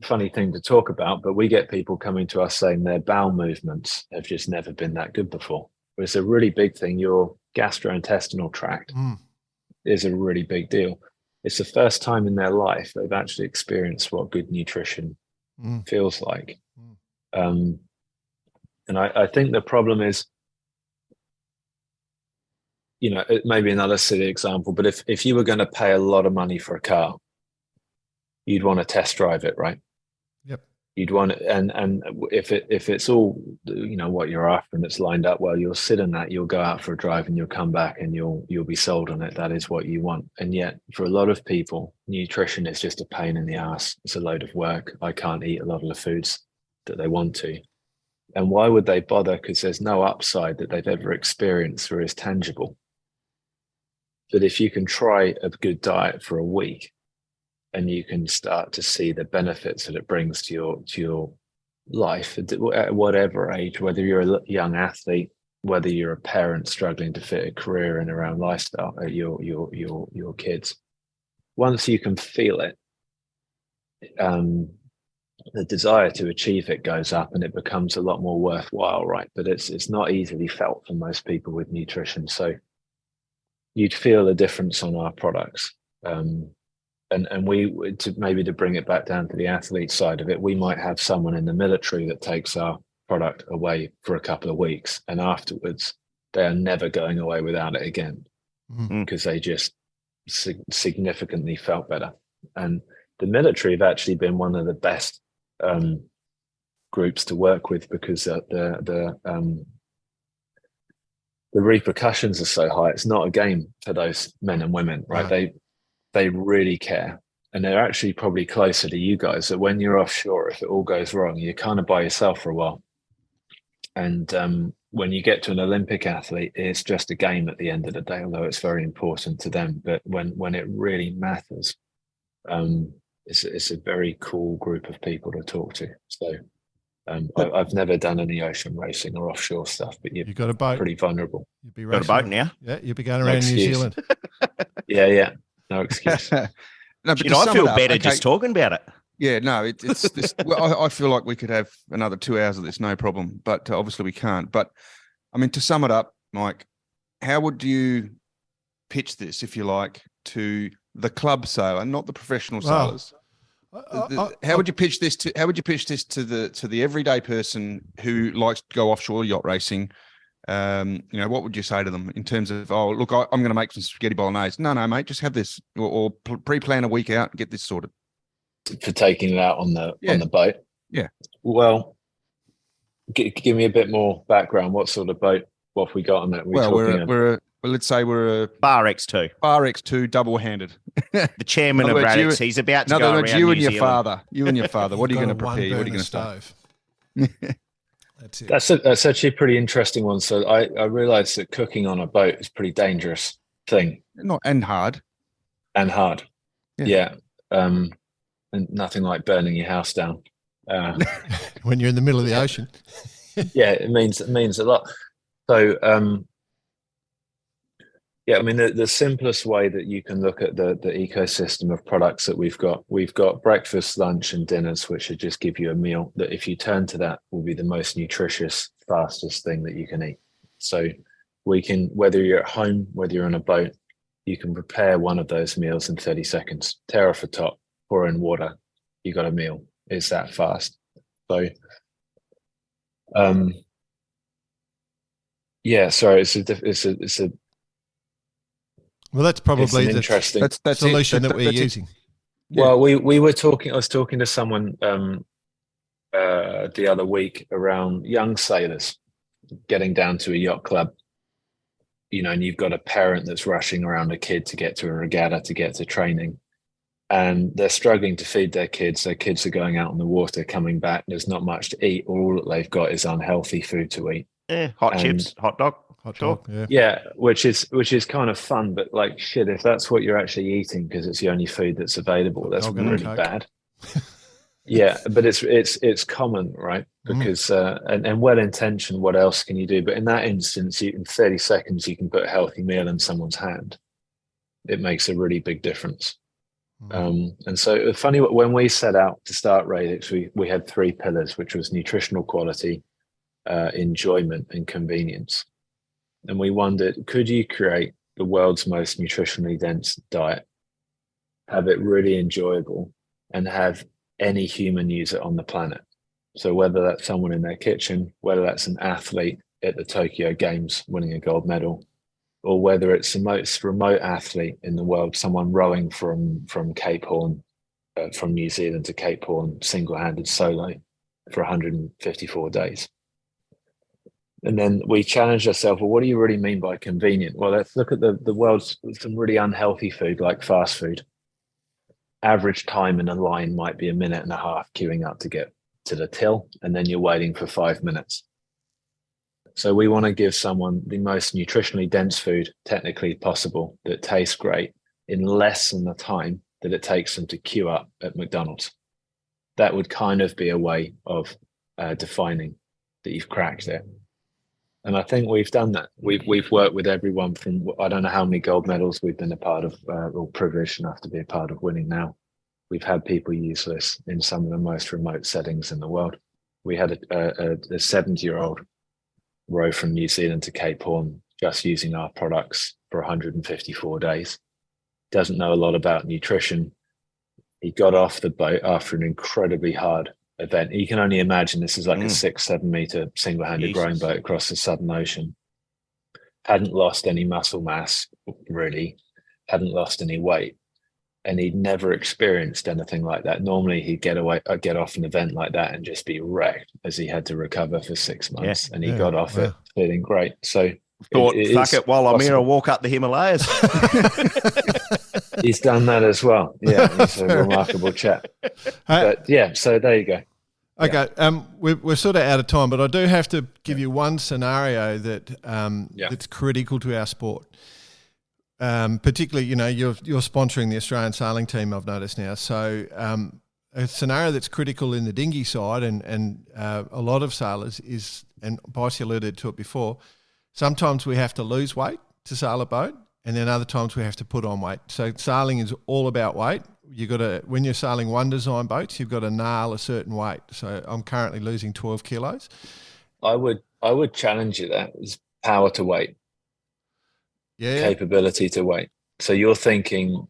funny thing to talk about, but we get people coming to us saying their bowel movements have just never been that good before. It's a really big thing. Your gastrointestinal tract is a really big deal. It's the first time in their life they've actually experienced what good nutrition feels like. And I think the problem is, it may be another silly example, but if you were going to pay a lot of money for a car, you'd want to test drive it, right? Yep. You'd want it, and if it's all what you're after and it's lined up well, you'll sit in that, you'll go out for a drive and you'll come back and you'll be sold on it. That is what you want. And yet for a lot of people, nutrition is just a pain in the ass. It's a load of work. I can't eat a lot of the foods that they want to. And why would they bother? Because there's no upside that they've ever experienced or is tangible. But if you can try a good diet for a week, and you can start to see the benefits that it brings to your life at whatever age, whether you're a young athlete, whether you're a parent struggling to fit a career in around lifestyle, your kids. Once you can feel it, the desire to achieve it goes up and it becomes a lot more worthwhile, right? But it's not easily felt for most people with nutrition. So you'd feel a difference on our products. And we, to bring it back down to the athlete side of it, we might have someone in the military that takes our product away for a couple of weeks, and afterwards they are never going away without it again, because they just significantly felt better. And the military have actually been one of the best groups to work with, because the repercussions are so high. It's not a game for those men and women, right? They really care, and they're actually probably closer to you guys, that when you're offshore, if it all goes wrong, you're kind of by yourself for a while. And when you get to an Olympic athlete, it's just a game at the end of the day, although it's very important to them. But when it really matters, it's a very cool group of people to talk to. So I've never done any ocean racing or offshore stuff, but you've got a boat. Pretty vulnerable. You'd be got a boat now? Yeah, you'll be going around New Zealand. Yeah. No excuse. No, but I feel better just talking about it. Yeah, no, it's this. Well, I feel like we could have another 2 hours of this, no problem. But obviously we can't. But I mean, to sum it up, Mike, how would you pitch this, if you like, to the club sailor, not the professional sailors? How would you pitch this to? How would you pitch this to the everyday person who likes to go offshore yacht racing? What would you say to them in terms of, look, I'm going to make some spaghetti bolognese? No, mate, just have this, or pre-plan a week out and get this sorted. For taking it out on the boat. Yeah. Well, give me a bit more background. What sort of boat? What have we got on that? Let's say we're a Bar X2. Bar X2 double-handed. The chairman of Radix. He's about to go around you and New your Zealand. father. You and your father. What are you going to prepare? What are you going to stove? That's it. That's actually a pretty interesting one. So I realized that cooking on a boat is a pretty dangerous thing. And hard. Yeah. And nothing like burning your house down. When you're in the middle of the ocean. Yeah, it means a lot. So I mean, the simplest way that you can look at the ecosystem of products that we've got breakfast, lunch, and dinners, which should just give you a meal that, if you turn to that, will be the most nutritious, fastest thing that you can eat. So we can, whether you're at home, whether you're on a boat, you can prepare one of those meals in 30 seconds. Tear off the top, pour in water, you got a meal. It's that fast. So, yeah. Sorry, it's a. Well, that's probably the interesting That's solution it. that we're using. Well, we were talking. I was talking to someone the other week around young sailors getting down to a yacht club. And you've got a parent that's rushing around a kid to get to a regatta, to get to training, and they're struggling to feed their kids. Their kids are going out on the water, coming back. There's not much to eat. All that they've got is unhealthy food to eat. Hot chips, hot dog. Hot Sure. dog, Yeah, which is kind of fun, but like shit, if that's what you're actually eating because it's the only food that's available, that's dog and really Coke. bad. Yeah, but it's common, right? Because and well intentioned, what else can you do? But in that instance, in 30 seconds, you can put a healthy meal in someone's hand. It makes a really big difference. And so funny, when we set out to start Radix, we had 3 pillars, which was nutritional quality, enjoyment, and convenience. And we wondered, could you create the world's most nutritionally dense diet, have it really enjoyable, and have any human use it on the planet? So whether that's someone in their kitchen, whether that's an athlete at the Tokyo Games winning a gold medal, or whether it's the most remote athlete in the world, someone rowing from Cape Horn, from New Zealand to Cape Horn, single-handed solo for 154 days. And then we challenged ourselves, well, what do you really mean by convenient? Well, let's look at the world's some really unhealthy food, like fast food. Average time in a line might be 1.5 minutes queuing up to get to the till, and then you're waiting for 5 minutes. So we want to give someone the most nutritionally dense food technically possible that tastes great in less than the time that it takes them to queue up at McDonald's. That would kind of be a way of defining that you've cracked it. And I think we've done that. We've worked with everyone from, I don't know how many gold medals we've been a part of, or privileged enough to be a part of winning now. We've had people use this in some of the most remote settings in the world. We had a 70-year-old row from New Zealand to Cape Horn just using our products for 154 days. Doesn't know a lot about nutrition. He got off the boat after an incredibly hard event. You can only imagine this is like a 6-7 meter single-handed rowing boat across the Southern Ocean. Hadn't lost any muscle mass, really. Hadn't lost any weight. And he'd never experienced anything like that. Normally he'd get off an event like that and just be wrecked, as he had to recover for 6 months. And he got off it feeling great. So thought, fuck it, while I'm here, I'll walk up the Himalayas. He's done that as well. Yeah, he's a remarkable chap. But yeah, so there you go. Okay, we're sort of out of time, but I do have to give you one scenario that that's critical to our sport. Particularly, you're sponsoring the Australian sailing team, I've noticed now. So a scenario that's critical in the dinghy side and a lot of sailors is, and Bicey alluded to it before, sometimes we have to lose weight to sail a boat, and then other times we have to put on weight. So sailing is all about weight. You got to, when you're sailing one design boats, you've got to nail a certain weight. So I'm currently losing 12 kilos. I would challenge you that is power to weight. Yeah. Capability to weight. So you're thinking,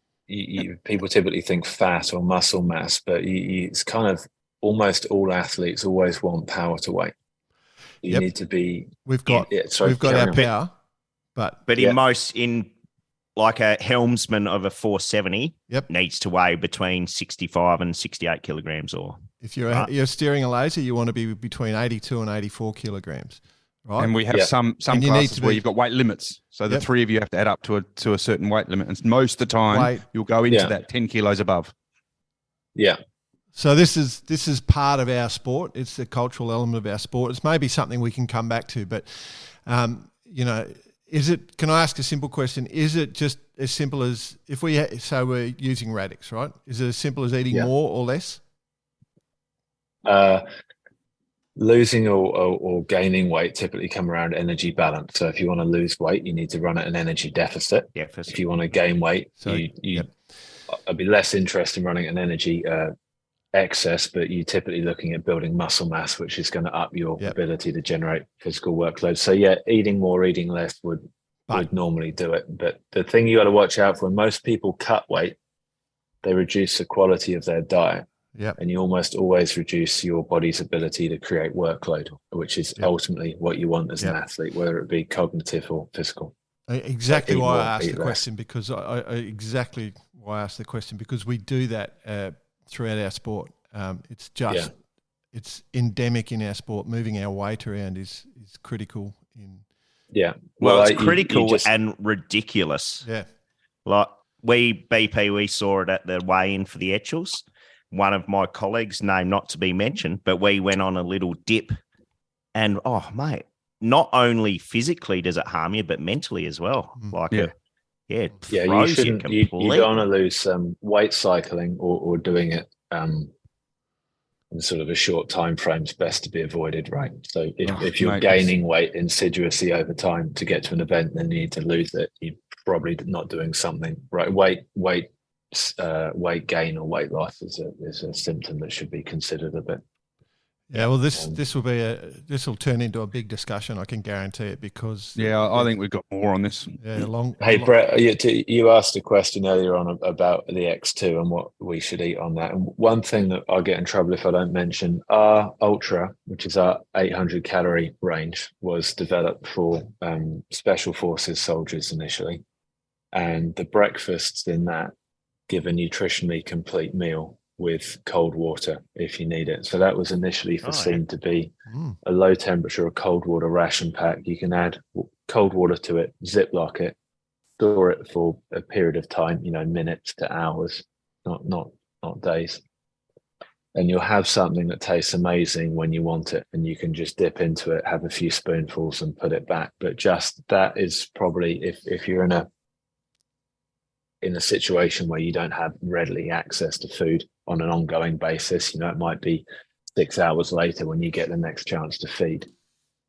people typically think fat or muscle mass, but it's kind of almost all athletes always want power to weight. You need to be. We've got our power, but in like a helmsman of a 470 needs to weigh between 65 and 68 kilograms, or if you're steering a laser, you want to be between 82 and 84 kilograms. Right. And we have some classes where you've got weight limits. So the three of you have to add up to a certain weight limit. And most of the time you'll go into that 10 kilos above. Yeah. So this is part of our sport. It's the cultural element of our sport. It's maybe something we can come back to, but can I ask a simple question? Is it just as simple as so we're using Radix, right? Is it as simple as eating more or less? Losing or gaining weight typically come around energy balance. So if you want to lose weight, you need to run at an energy deficit. If you want to gain weight, I'd be less interested in running an energy excess, but you're typically looking at building muscle mass, which is going to up your ability to generate physical workload. So yeah, eating more, eating less would normally do it. But the thing you got to watch out for, when most people cut weight, they reduce the quality of their diet. Yep. And you almost always reduce your body's ability to create workload, which is ultimately what you want as an athlete, whether it be cognitive or physical. Exactly why I asked the question, because exactly why I asked the question, because we do that throughout our sport. It's just it's endemic in our sport. Moving our weight around is critical in. Yeah, well, it's critical and ridiculous. Yeah, like we saw it at the weigh-in for the Etchells. One of my colleagues, name not to be mentioned, but we went on a little dip, and oh mate, not only physically does it harm you, but mentally as well. Like it throws you completely. You don't want to lose weight cycling or doing it in sort of a short time frame is best to be avoided, right? So if you're gaining weight insidiously over time to get to an event, then you need to lose it. You're probably not doing something right. Weight gain or weight loss is a symptom that should be considered a bit. Yeah, well, this will turn into a big discussion. I can guarantee it, because I think we've got more on this. Yeah, Brett, you asked a question earlier on about the X2 and what we should eat on that. And one thing that I'll get in trouble if I don't mention, our Ultra, which is our 800 calorie range, was developed for special forces soldiers initially, and the breakfasts in that give a nutritionally complete meal with cold water if you need it. So that was initially foreseen to be a low temperature or cold water ration pack. You can add cold water to it, ziplock it, store it for a period of time, minutes to hours, not days. And you'll have something that tastes amazing when you want it, and you can just dip into it, have a few spoonfuls and put it back. But just that is probably, if you're in a situation where you don't have readily access to food on an ongoing basis, it might be 6 hours later when you get the next chance to feed.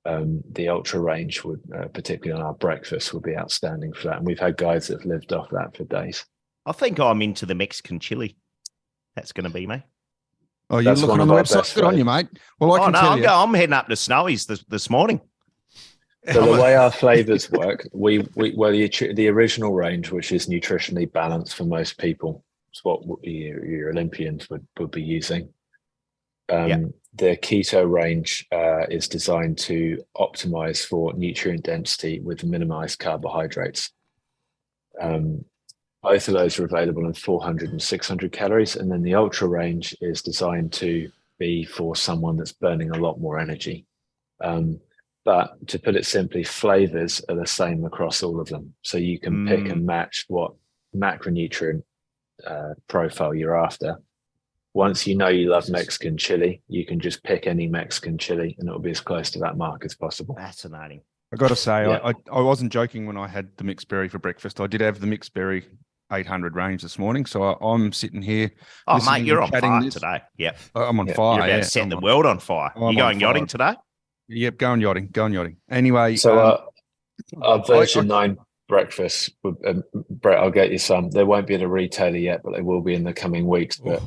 The Ultra range would, particularly on our breakfast, would be outstanding for that. And we've had guys that have lived off that for days. I think I'm into the Mexican chili. That's going to be me. Oh, you're looking on the website. Good on you, mate. Well, I can tell you. I'm heading up to Snowy's this morning. So the way our flavors work, the original range, which is nutritionally balanced for most people, is what your Olympians would be using. The keto range is designed to optimize for nutrient density with minimized carbohydrates. Both of those are available in 400 and 600 calories. And then the Ultra range is designed to be for someone that's burning a lot more energy. But to put it simply, flavors are the same across all of them. So you can pick and match what macronutrient profile you're after. Once you know you love Mexican chili, you can just pick any Mexican chili and it'll be as close to that mark as possible. Fascinating. I got to say, I wasn't joking when I had the mixed berry for breakfast. I did have the mixed berry 800 range this morning. So I'm sitting here. Oh, mate, you're on fire today. Yep. I'm on fire. You're about to set the world on fire. You going yachting today? Yep, going yachting. Anyway. So our version 9 breakfast, Brett, I'll get you some. They won't be at a retailer yet, but they will be in the coming weeks. But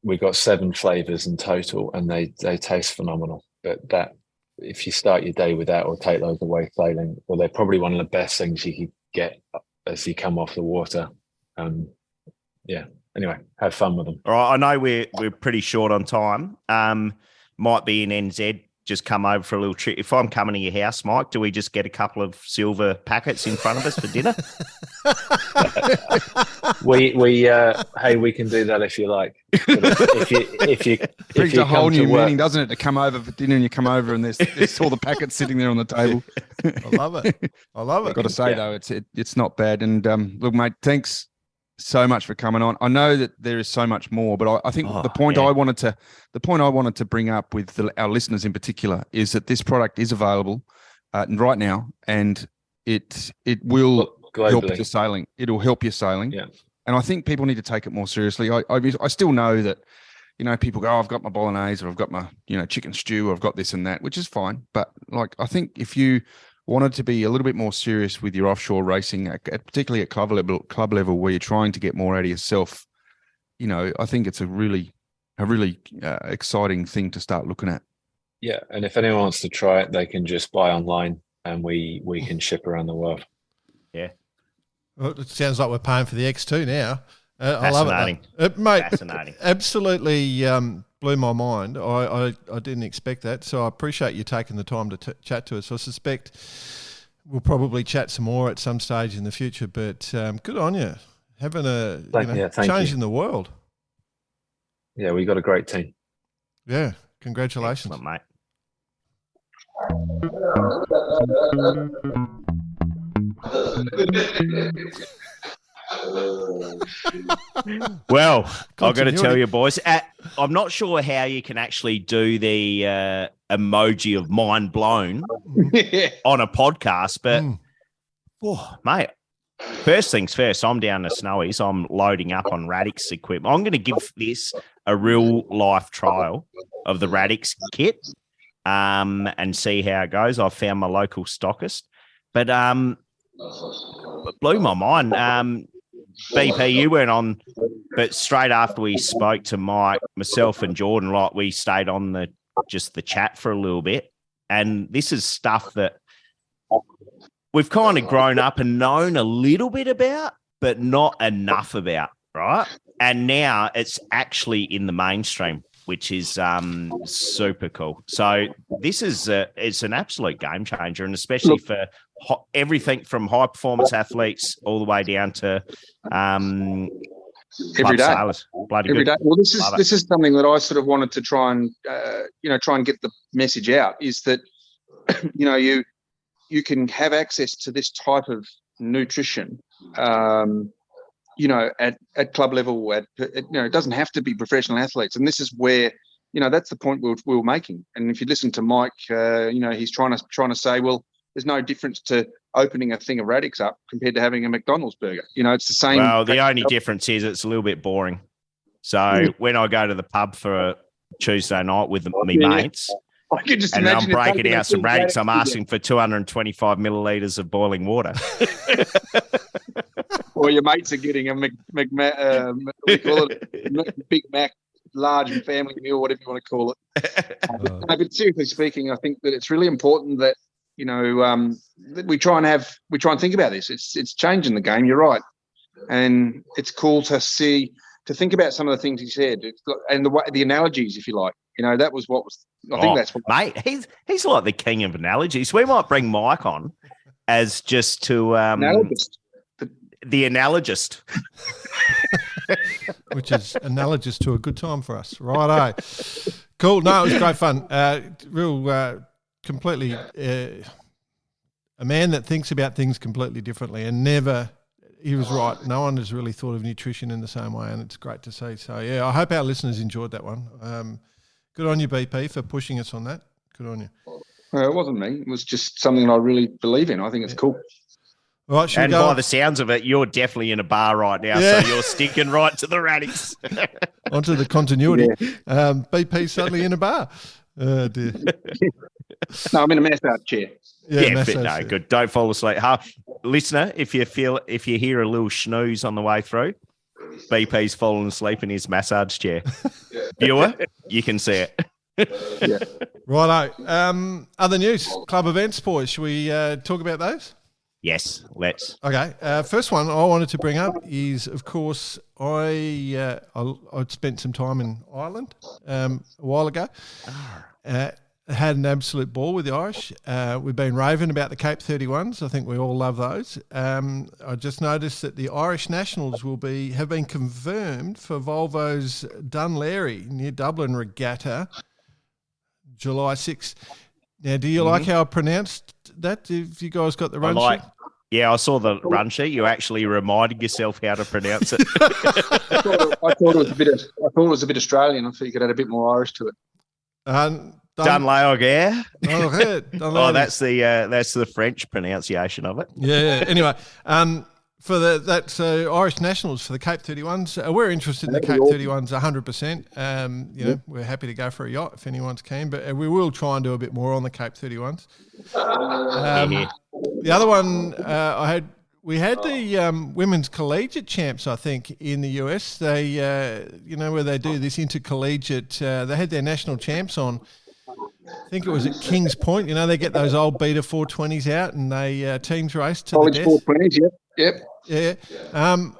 we've got 7 flavors in total and they taste phenomenal. But that, if you start your day with that or take those away sailing, well, they're probably one of the best things you could get as you come off the water. Anyway, have fun with them. All right, I know we're pretty short on time. Might be in NZ. Just come over for a little trip. If I'm coming to your house, Mike, do we just get a couple of silver packets in front of us for dinner? We can do that if you like. If you brings a whole new meaning, doesn't it? To come over for dinner and you come over and there's all the packets sitting there on the table. I love it. I've got to say though, it's not bad. And look, mate, thanks so much for coming on. I know that there is so much more, but I think the point I wanted to bring up with our listeners in particular is that this product is available right now, and it will help your sailing. It'll help your sailing. Yeah. And I think people need to take it more seriously. I still know that, people go, I've got my bolognese, or I've got my, chicken stew, or I've got this and that, which is fine. But I think if you wanted to be a little bit more serious with your offshore racing, particularly at club level, where you're trying to get more out of yourself, I think it's a really really exciting thing to start looking at. Yeah, and if anyone wants to try it, they can just buy online, and we can ship around the world. Yeah. Well, it sounds like we're paying for the X2 now. I love it, mate. Fascinating. Absolutely blew my mind. I didn't expect that, so I appreciate you taking the time to chat to us. I suspect we'll probably chat some more at some stage in the future, but good on you. Having changing the world. Yeah, we got a great team. Yeah, congratulations. Excellent, mate. Well, I've got to tell you, boys, I'm not sure how you can actually do the emoji of mind blown on a podcast, but mate, first things first, I'm down to Snowies. I'm loading up on Radix equipment. I'm going to give this a real life trial of the Radix kit and see how it goes. I've found my local stockist, but it blew my mind. BP, you went on, but straight after we spoke to Mike, myself and Jordan, like we stayed on the chat for a little bit. And this is stuff that we've kind of grown up and known a little bit about, but not enough about, right? And now it's actually in the mainstream, which is super cool. So this is it's an absolute game changer, and especially for everything from high performance athletes all the way down to every day. Sailors. Bloody Every good. day. Well, this is something that I sort of wanted to try and get the message out, is that you can have access to this type of nutrition at club level, it doesn't have to be professional athletes. And this is where, that's the point we were making. And if you listen to Mike, he's trying to say, well, there's no difference to opening a thing of Radix up compared to having a McDonald's burger. It's the same. Well, the only difference is it's a little bit boring. So when I go to the pub for a Tuesday night with me mates, I can just and I'm imagine breaking out some Radix, I'm asking for 225 millilitres of boiling water. Or your mates are getting a Big Mac, large family meal, whatever you want to call it. No, but seriously speaking, I think that it's really important that that we try and think about this. It's changing the game. You're right, and it's cool to think about some of the things he said, and the analogies, if you like. That was what was. I think that's what, mate. He's like the king of analogies. We might bring Mike on as just to analogist. The analogist, which is analogous to a good time for us. Righto. Cool. No, it was great fun. Completely a man that thinks about things completely differently, and he was right. No one has really thought of nutrition in the same way, and it's great to see. So, yeah, I hope our listeners enjoyed that one. Good on you, BP, for pushing us on that. Good on you. It wasn't me. It was just something I really believe in. I think it's cool. All right, and by the sounds of it, you're definitely in a bar right now, so you're sticking right to the Radix. Onto the continuity. Yeah. BP suddenly in a bar. Oh, dear. No, I'm in a massage chair. Yeah, good. Don't fall asleep. Listener, if you hear a little snooze on the way through, BP's fallen asleep in his massage chair. Viewer, you can see it. Yeah. Righto. Other news, club events, boys. Should we talk about those? Yes, let's. Okay. First one I wanted to bring up is, of course, I'd spent some time in Ireland a while ago. Had an absolute ball with the Irish. We've been raving about the Cape 31s. I think we all love those. I just noticed that the Irish Nationals have been confirmed for Volvo's Dunleary near Dublin regatta, July 6th. Now, do you like how I pronounced that? Have you guys got the run sheet? Yeah, I saw the run sheet. You actually reminded yourself how to pronounce it. I thought it was a bit Australian. I thought you could add a bit more Irish to it. Dunleary. Oh, that's the French pronunciation of it. Yeah. Anyway, that's Irish Nationals for the Cape 31s. We're interested in the Cape 31s 100%. We're happy to go for a yacht if anyone's keen, but we will try and do a bit more on the Cape 31s. The other one I had we had the women's collegiate champs, I think, in the US. They, where they do this intercollegiate, they had their national champs on. I think it was at Kings Point. They get those old Beta 420s out and they teams race to College the death. 420s, yep. Yeah. I'm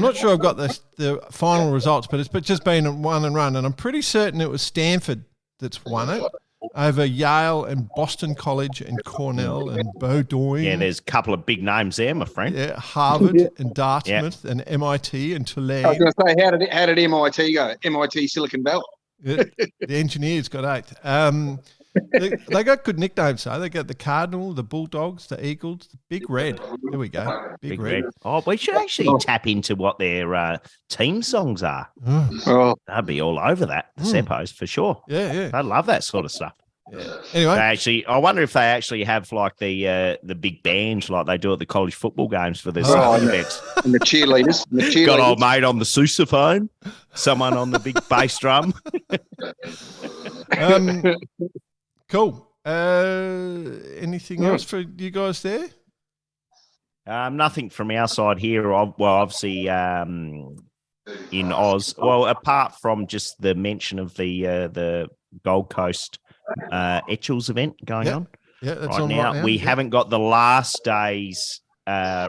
not sure I've got the final results, but it's just been a one and run, and I'm pretty certain it was Stanford that's won it over Yale and Boston College and Cornell and Bowdoin. Yeah, there's a couple of big names there, my friend. Yeah, Harvard and Dartmouth and MIT and Tulane. I was going to say, how did MIT go? MIT Silicon Valley. The engineers got 8th. They got good nicknames, though. They got the Cardinal, the Bulldogs, the Eagles, the Big Red. There we go. Big Red. Oh, we should actually tap into what their team songs are. Oh, They'd be all over that, the Seppos, for sure. Yeah. I love that sort of stuff. Yeah. Anyway, I wonder if they actually have like the big bands like they do at the college football games for their events. And the cheerleaders. Got old mate on the sousaphone, someone on the big bass drum. Cool. Anything else for you guys there? Nothing from our side here. Obviously in Oz. Well, apart from just the mention of the Gold Coast Etchells event going on. Yeah, that's right now. We haven't got the last day's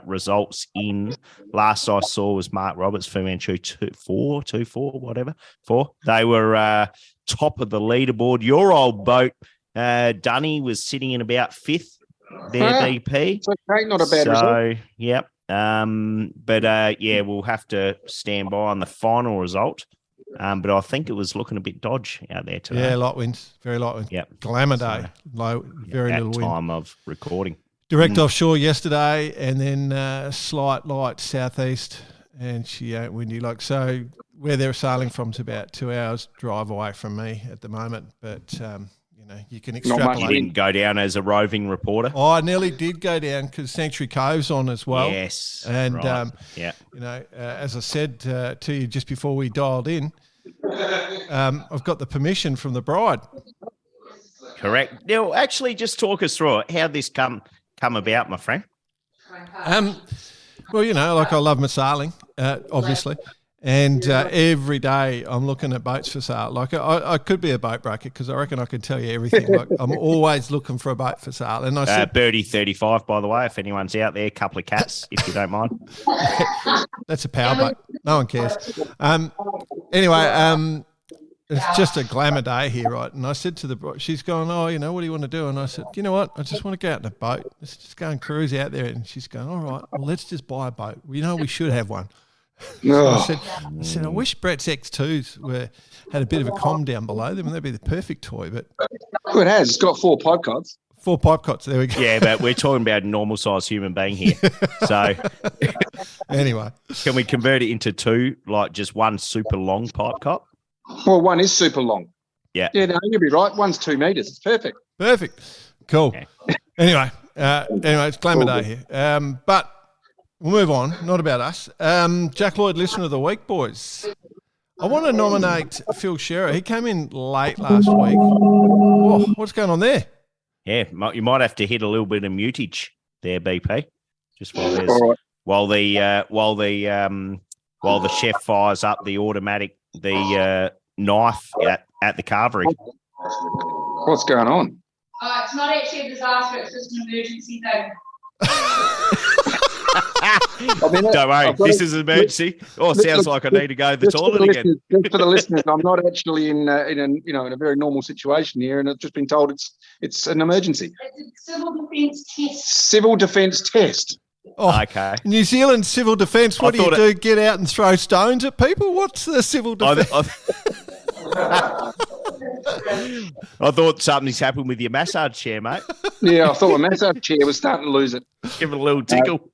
results in. Last I saw was Mark Roberts, Fu Manchu 2-4, whatever. 4. They were top of the leaderboard. Your old boat, Dunny, was sitting in about 5th. Their BP. So not a bad result. Yep. We'll have to stand by on the final result. But I think it was looking a bit dodge out there today. Yeah, light winds, very light winds. Yep. Glamour day, low, very little wind. Time of recording. Direct offshore yesterday, and then slight light southeast, and she ain't windy. So where they're sailing from is about 2 hours drive away from me at the moment. But you can extrapolate. You didn't go down as a roving reporter. Oh, I nearly did go down because Sanctuary Cove's on as well. Yes, and right. As I said to you just before we dialed in, I've got the permission from the bride. Correct. Now, actually, just talk us through it. How this come about, my friend? Well, I love my sailing, obviously. And every day I'm looking at boats for sale. I could be a boat broker because I reckon I can tell you everything. I'm always looking for a boat for sale. And I said, Birdie 35, by the way, if anyone's out there, a couple of cats, if you don't mind. That's a power boat. No one cares. Anyway, it's just a glamour day here, right? And I said to the she's going, what do you want to do? And I said, you know what? I just want to go out in a boat. Let's just go and cruise out there. And she's going, all right, well, let's just buy a boat. We should have one. So I said, I wish Brett's X2s had a bit of a com down below them, and that'd be the perfect toy. But it has. It's got 4 pipe cots. 4 pipe cots. There we go. Yeah, but we're talking about a normal sized human being here. So anyway, can we convert it into 2, like just one super long pipe cot? Well, one is super long. Yeah. Yeah, no, you'll be right. One's 2 meters. It's perfect. Perfect. Cool. Yeah. Anyway, it's glamour day here. But we'll move on. Not about us. Jack Lloyd, listener of the week, boys. I want to nominate Phil Shearer. He came in late last week. Oh, what's going on there? Yeah, you might have to hit a little bit of mutage there, BP. Just while the chef fires up the knife at the carvery. What's going on? It's not actually a disaster. It's just an emergency thing. Don't worry, this is an emergency. Sounds like I need to go to the toilet again. Just for the listeners, I'm not actually in a very normal situation here, and I've just been told it's an emergency. It's a civil defence test. Civil defence test. Oh, okay. New Zealand civil defence. What do you do? Get out and throw stones at people? What's the civil defence? I thought something's happened with your massage chair, mate. Yeah, I thought the massage chair was starting to lose it. Give it a little tickle.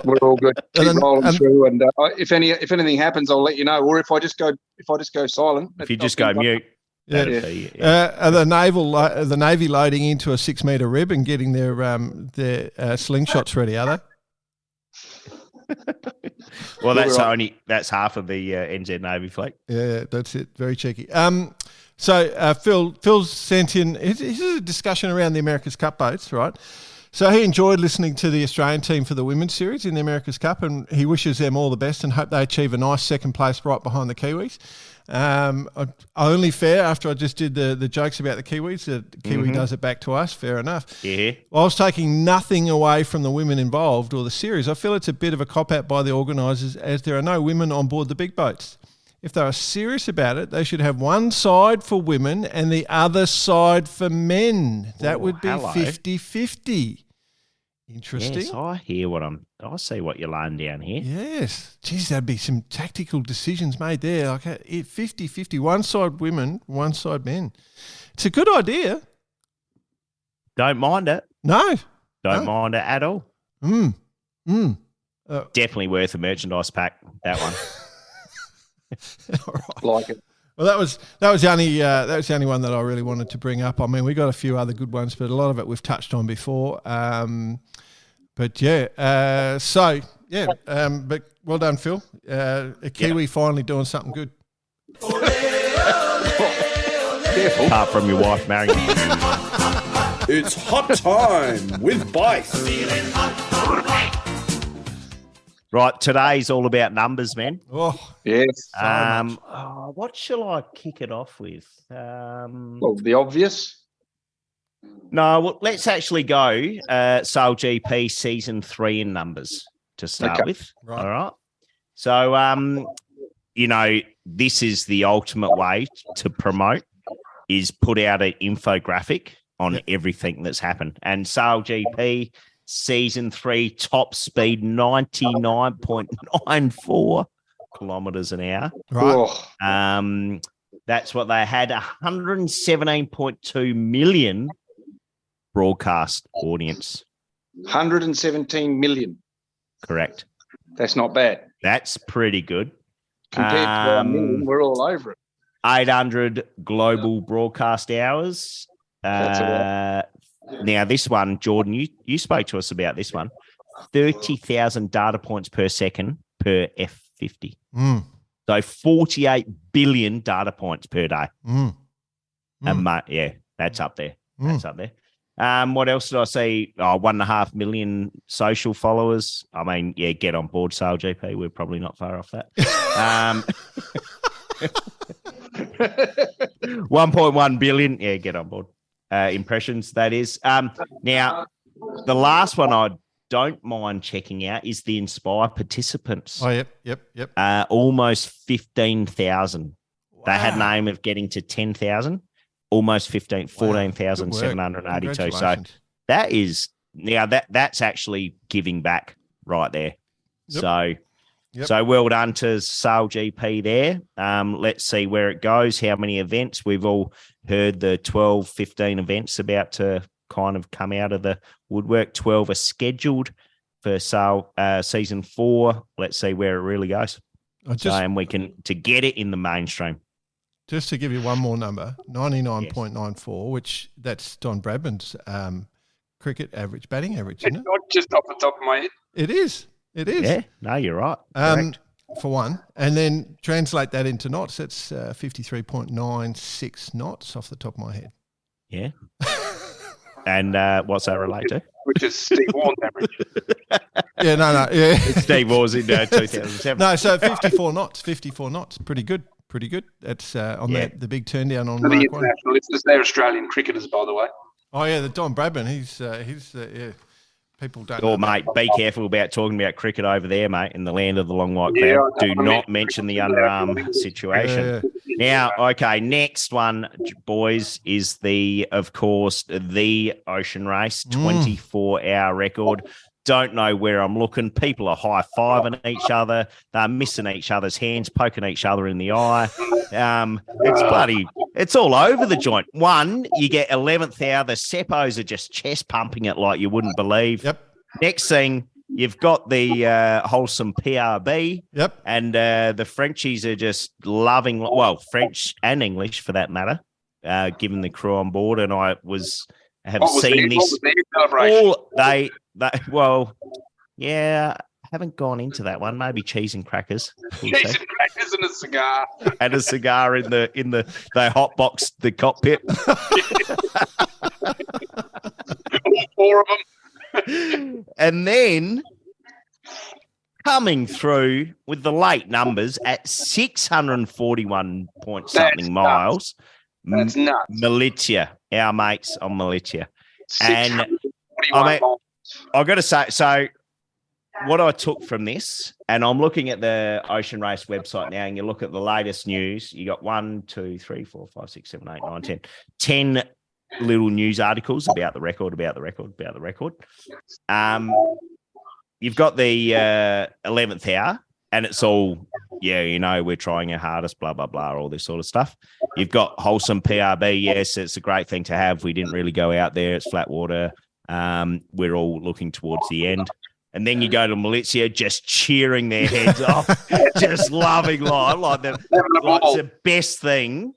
We're all good. Keep rolling through, and if anything happens, I'll let you know. Or if I just go silent. If you just go mute. Yeah. Are the Navy loading into a 6-metre rib and getting their slingshots ready? Are they? Well, that's half of the NZ Navy fleet. Yeah, that's it. Very cheeky. So Phil sent in. This is a discussion around the America's Cup boats, right? So he enjoyed listening to the Australian team for the Women's Series in the America's Cup, and he wishes them all the best and hope they achieve a nice second place right behind the Kiwis. Only fair after I just did the jokes about the Kiwis. The Kiwi does it back to us. Fair enough. Yeah. Whilst taking nothing away from the women involved or the series, I feel it's a bit of a cop-out by the organisers as there are no women on board the big boats. If they are serious about it, they should have one side for women and the other side for men. That would be 50-50. Interesting. Yes, I hear I see what you're laying down here. Yes. Geez, there'd be some tactical decisions made there. Like 50-50, one side women, one side men. It's a good idea. Don't mind it. No. Don't mind it at all. Definitely worth a merchandise pack, that one. All right. Like it. Well, that was the only one that I really wanted to bring up. I mean, we got a few other good ones, but a lot of it we've touched on before. But well done, Phil. A Kiwi finally doing something good. Apart from your wife marrying you. It's hot time with Bice. Right, today's all about numbers, man. Oh, Yes. What shall I kick it off with? Well, the obvious. No, well, let's actually go Sail GP Season 3 in numbers to start with. Right. All right. So, this is the ultimate way to promote is put out an infographic on everything that's happened. And Sail GP Season 3 top speed 99.94 kilometres an hour. right. Oh, That's what they had, 117.2 million broadcast audience. 117 million. Correct. That's not bad. That's pretty good. Compared to 1 million, we're all over it. 800 global broadcast hours. That's a Now, this one, Jordan, you spoke to us about this one. 30,000 data points per second per F50. So 48 billion data points per day. And that's up there. That's up there. What else did I see? 1.5 million social followers. I mean, get on board, Sail GP. We're probably not far off that. 1.1 billion. Yeah, get on board. Impressions, that is. Now, the last one I don't mind checking out is the Inspire participants. Oh, yep. Almost 15,000. Wow. They had an aim of getting to 10,000. Almost 14,782. So that is that's actually giving back right there. Yep. So well done to Sail GP there. Let's see where it goes. How many events? We've all heard the 12, 15 events about to kind of come out of the woodwork. 12 are scheduled for Sail Season 4. Let's see where it really goes. And we can to get it in the mainstream. Just to give you one more number, 99.94, which that's Don Bradman's cricket average, batting average, isn't it? Not just off the top of my head. It is. Yeah, no, you're right. Correct. For one. And then translate that into knots, that's 53.96 knots off the top of my head. Yeah. And what's that relate to? Which is Steve Warren's average. Yeah. It's Steve Warren's in 2007. No, so 54 knots. Pretty good. That's on the big turn down on For the Mark international listeners, they're Australian cricketers, by the way. Oh, yeah, the Don Bradman. He's people don't Oh, know mate, be careful about talking about cricket over there, mate, in the land of the long white cloud. Do not mention the underarm situation. Now, okay, next one, boys, is of course, the Ocean Race, 24-hour record. Don't know where I'm looking. People are high-fiving each other. They're missing each other's hands, poking each other in the eye. It's all over the joint. One, you get 11th hour. The Seppos are just chest pumping it like you wouldn't believe. Yep. Next thing, you've got the wholesome PRB. Yep. And the Frenchies are just loving, well, French and English for that matter, given the crew on board. And I have seen this. Haven't gone into that one. Maybe cheese and crackers. Cheese and crackers and a cigar. And a cigar in the they hot boxed the cockpit. All 4 of them. And then coming through with the late numbers at 641 point something miles. That's nuts. Militia, our mates on Militia. And 641 miles. I've got to say, so what I took from this, and I'm looking at the Ocean Race website now, and you look at the latest news, you got 1, 2, 3, 4, 5, 6, 7, 8, 9, 10. 10 little news articles about the record. You've got the 11th hour, and it's all, we're trying our hardest, blah, blah, blah, all this sort of stuff. You've got wholesome PRB. Yes, it's a great thing to have. We didn't really go out there. It's flat water. We're all looking towards the end. And then you go to Militia just cheering their heads off, just loving life. Like it's the best thing.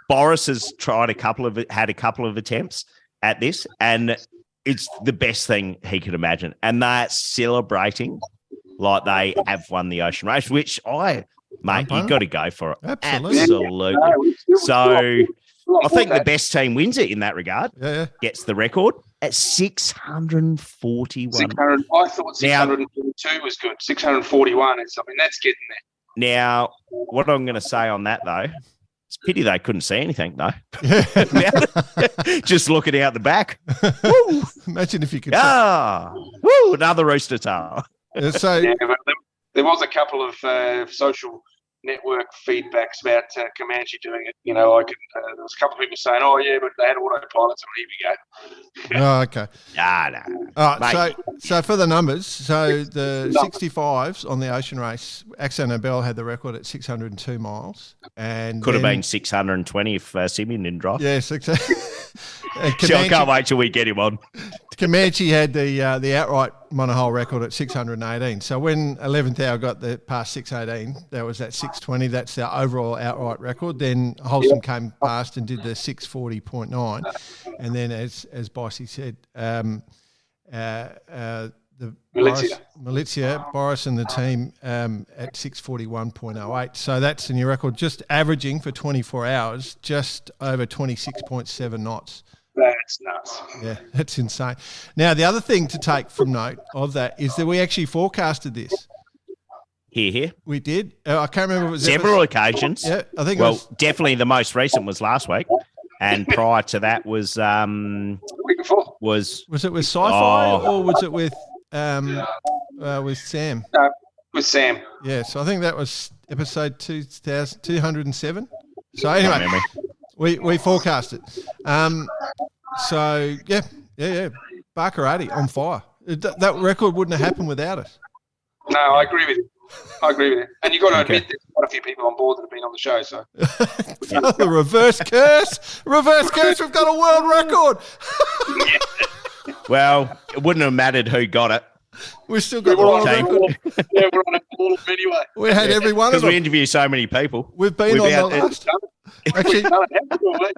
Boris has had a couple of attempts at this, and it's the best thing he could imagine. And they're celebrating like they have won the Ocean Race, which you've got to go for it. Absolutely. So I think the best team wins it in that regard. Yeah. Gets the record at 641. 600. I thought 642 was good. 641 is something that's getting there. Now, what I'm going to say on that though, it's a pity they couldn't see anything though. Just looking out the back. Woo! Imagine if you could. Woo! Another rooster tail. So but there was a couple of social network feedbacks about Comanche doing it. There was a couple of people saying, "Oh yeah, but they had autopilot." So here we go. Oh, okay. No. All right, so for the numbers, so the 65s on the Ocean Race, Axel Nobel had the record at 602 miles, and could have been 620 if Simeon didn't drive. Yeah, I can't wait till we get him on. Comanche had the outright monohull record at 618. So when 11th hour got past 618, that was at 620. That's the overall outright record. Then Wholesome came past and did the 640.9, and then as Bicey said, the Militia, Boris and the team at 641.08. So that's a new record, just averaging for 24 hours, just over 26.7 knots. That's nuts. Yeah, that's insane. Now, the other thing to take from note of that is that we actually forecasted this. Here. We did. I can't remember. It was several occasions. Yeah, I think. Definitely the most recent was last week, and prior to that was week before. Was it with Sci-Fi or was it with Sam? With Sam. Yeah, so I think that was episode 207. So anyway, we forecast it. So yeah. Barkarati on fire. That record wouldn't have happened without it. No, I agree with you. And you've got to admit there's quite a few people on board that have been on the show. So the reverse curse. We've got a world record. Well, it wouldn't have mattered who got it. We still got the world record. Yeah, we're on all of them anyway. We had every one of them. Because we interview so many people. We've been on the last.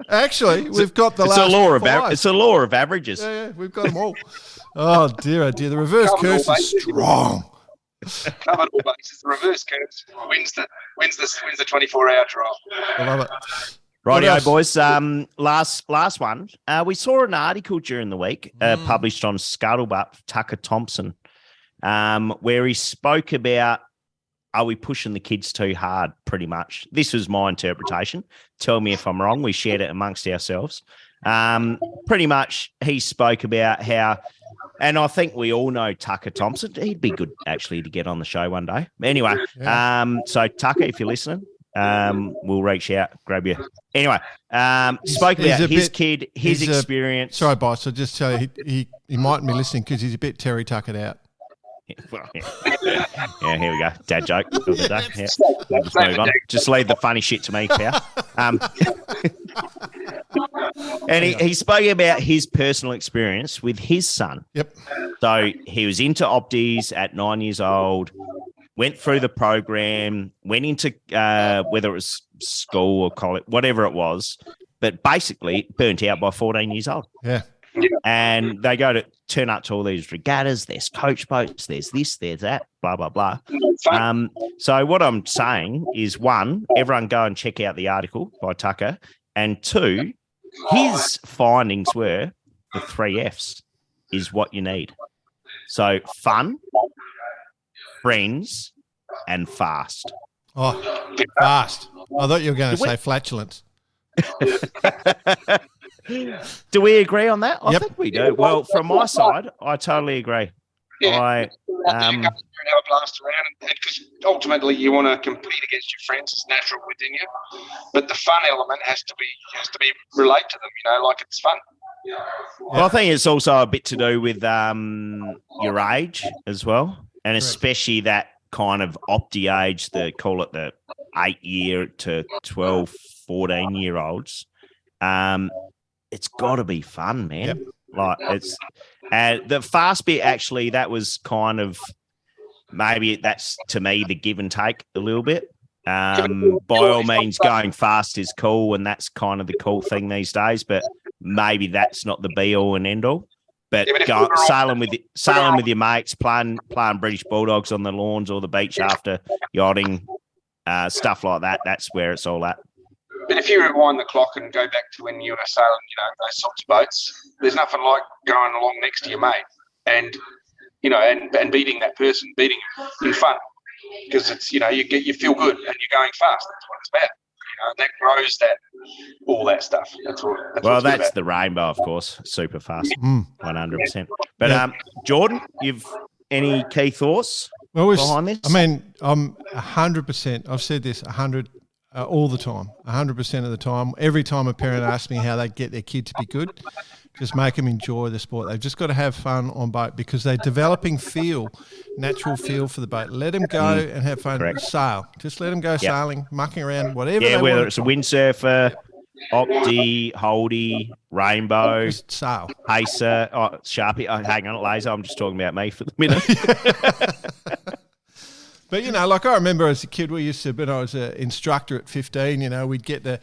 Actually, we've got the last. It's a law of averages. Yeah, we've got them all. Oh dear. The reverse curse is strong. Covered all bases. The reverse curse wins the 24-hour trial. I love it. Rightio, boys. Last one. We saw an article during the week published on Scuttlebutt, Tucker Thompson, where he spoke about, are we pushing the kids too hard, pretty much. This was my interpretation. Tell me if I'm wrong. We shared it amongst ourselves. Pretty much he spoke about how, and I think we all know Tucker Thompson. He'd be good, actually, to get on the show one day. Anyway, so Tucker, if you're listening, we'll reach out, grab you. Anyway, spoke about his kid, his experience. Sorry, boss. I'll just tell you, he mightn't be listening because he's a bit Terry Tuckered out. Yeah, here we go. Dad joke of the day. Yeah. Just move on. Just leave the funny shit to me, pal. And he spoke about his personal experience with his son. Yep. So he was into Opties at 9 years old, went through the program, went into whether it was school or college, whatever it was, but basically burnt out by 14 years old. Yeah. And they go to turn up to all these regattas, there's coach boats, there's this, there's that, blah, blah, blah. So what I'm saying is, one, everyone go and check out the article by Tucker. And two, his findings were the 3 Fs is what you need. So fun, friends, and fast. Oh, fast. I thought you were going to say flatulence. Do we agree on that? I Yep. think we do. Well, from my side, I totally agree. Yeah. Go and have a blast around, and because ultimately you want to compete against your friends. It's natural within you, but the fun element has to be relate to them. Like it's fun. Well, I think it's also a bit to do with your age as well, and especially that kind of opti age, call it the 8-year to 12, 14-year-olds. It's got to be fun, man. Yep. Like it's the fast bit. Actually, that was kind of maybe that's to me the give and take a little bit. By all means, going fast is cool, and that's kind of the cool thing these days. But maybe that's not the be all and end all. But sailing with your mates, playing British Bulldogs on the lawns or the beach after yachting, stuff like that. That's where it's all at. But if you rewind the clock and go back to when you were sailing, those sorts of boats, there's nothing like going along next to your mate and beating that person, beating him in fun, because it's you feel good and you're going fast. That's what it's about. That grows all that stuff. That's the rainbow, of course, super fast, 100%. But Jordan, you've any key thoughts behind this? I mean, I'm 100%. I've said this 100. All the time, 100% of the time. Every time a parent asks me how they get their kid to be good, just make them enjoy the sport. They've just got to have fun on boat because they're developing natural feel for the boat. Let them go and have fun. Correct. Sail. Just let them go sailing, mucking around, whatever Yeah, they whether want. it's a windsurfer, opti, holdy, rainbow, Just sail. pacer, sharpie. Oh, hang on, laser. I'm just talking about me for the minute. But, like I remember as a kid, we used to, when I was an instructor at 15, we'd get the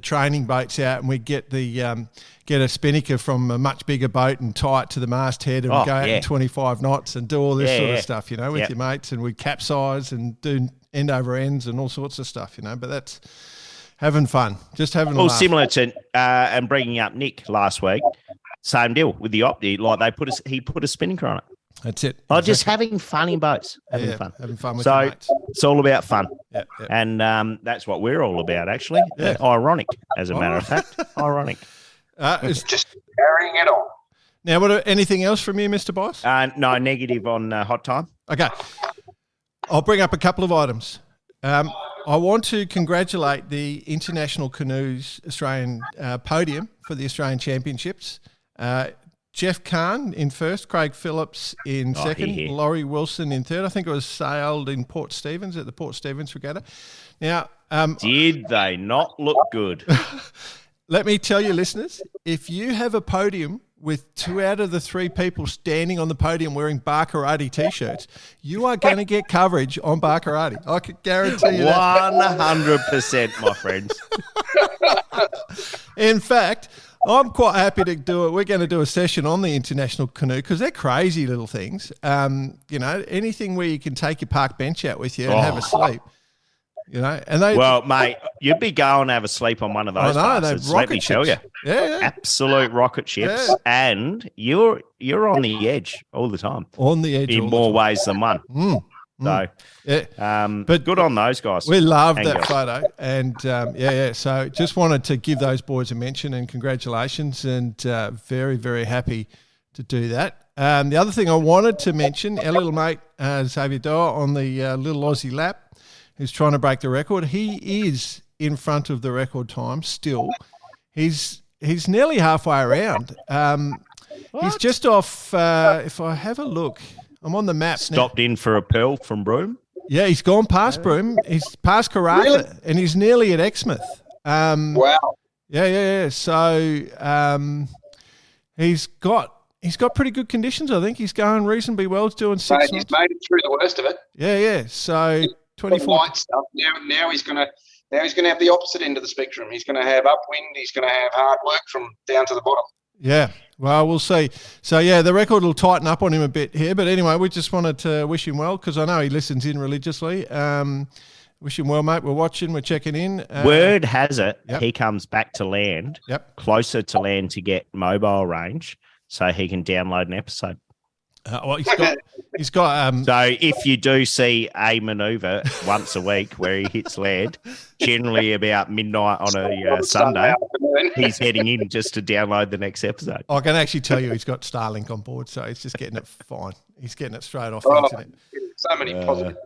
training boats out and we'd get get a spinnaker from a much bigger boat and tie it to the masthead and go out in 25 knots and do all this sort of stuff, with your mates, and we'd capsize and do end over ends and all sorts of stuff, but that's having fun, just having a laugh. Similar to, and bringing up Nick last week, same deal with the opti, like he put a spinnaker on it. That's it. Oh, just having fun in boats. Having fun with your mates. It's all about fun. Yeah. And that's what we're all about, actually. Yeah. Ironic, as a matter of fact. Ironic. It's just carrying it on. Now, anything else from you, Mr. Boss? No, negative on hot time. Okay. I'll bring up a couple of items. I want to congratulate the International Canoes Australian podium for the Australian Championships. Jeff Kahn in first, Craig Phillips in second, Laurie Wilson in third. I think it was sailed in Port Stephens at the Port Stephens Regatta. Now, did they not look good? Let me tell you, listeners, if you have a podium with 2 out of the 3 people standing on the podium wearing Barkarati T-shirts, you are going to get coverage on Barkarati. I can guarantee you that. 100%, my friends. In fact, I'm quite happy to do it. We're going to do a session on the International Canoe because they're crazy little things. Anything where you can take your park bench out with you and have a sleep. And well, mate, you'd be going to have a sleep on one of those. I know, they're rocket ships. Tell you, absolute rocket ships, and you're on the edge all the time. On the edge, in more ways than one. So, but good on those guys. We love that photo, and So just wanted to give those boys a mention and congratulations, and very, very happy to do that. The other thing I wanted to mention, our little mate Xavier Doa on the little Aussie lap, who's trying to break the record. He is in front of the record time still. He's nearly halfway around. He's just off. If I have a look. I'm on the map. Stopped in for a pearl from Broome. Yeah, he's gone past Broome. He's past Karratha, and he's nearly at Exmouth. Wow. Yeah. So he's got pretty good conditions. I think he's going reasonably well. He's doing 6 knots. He's made it through the worst of it. Yeah. So 24. Light stuff. Now he's going to have the opposite end of the spectrum. He's going to have upwind. He's going to have hard work from down to the bottom. Yeah, well, we'll see. So, the record will tighten up on him a bit here. But anyway, we just wanted to wish him well because I know he listens in religiously. Wish him well, mate. We're watching. We're checking in. Word has it he comes back to land, closer to land to get mobile range so he can download an episode. Well, he's got. So if you do see a manoeuvre once a week where he hits lead, generally about midnight on a Sunday, he's heading in just to download the next episode. I can actually tell you he's got Starlink on board, so he's just getting it fine. He's getting it straight off the internet. So many positive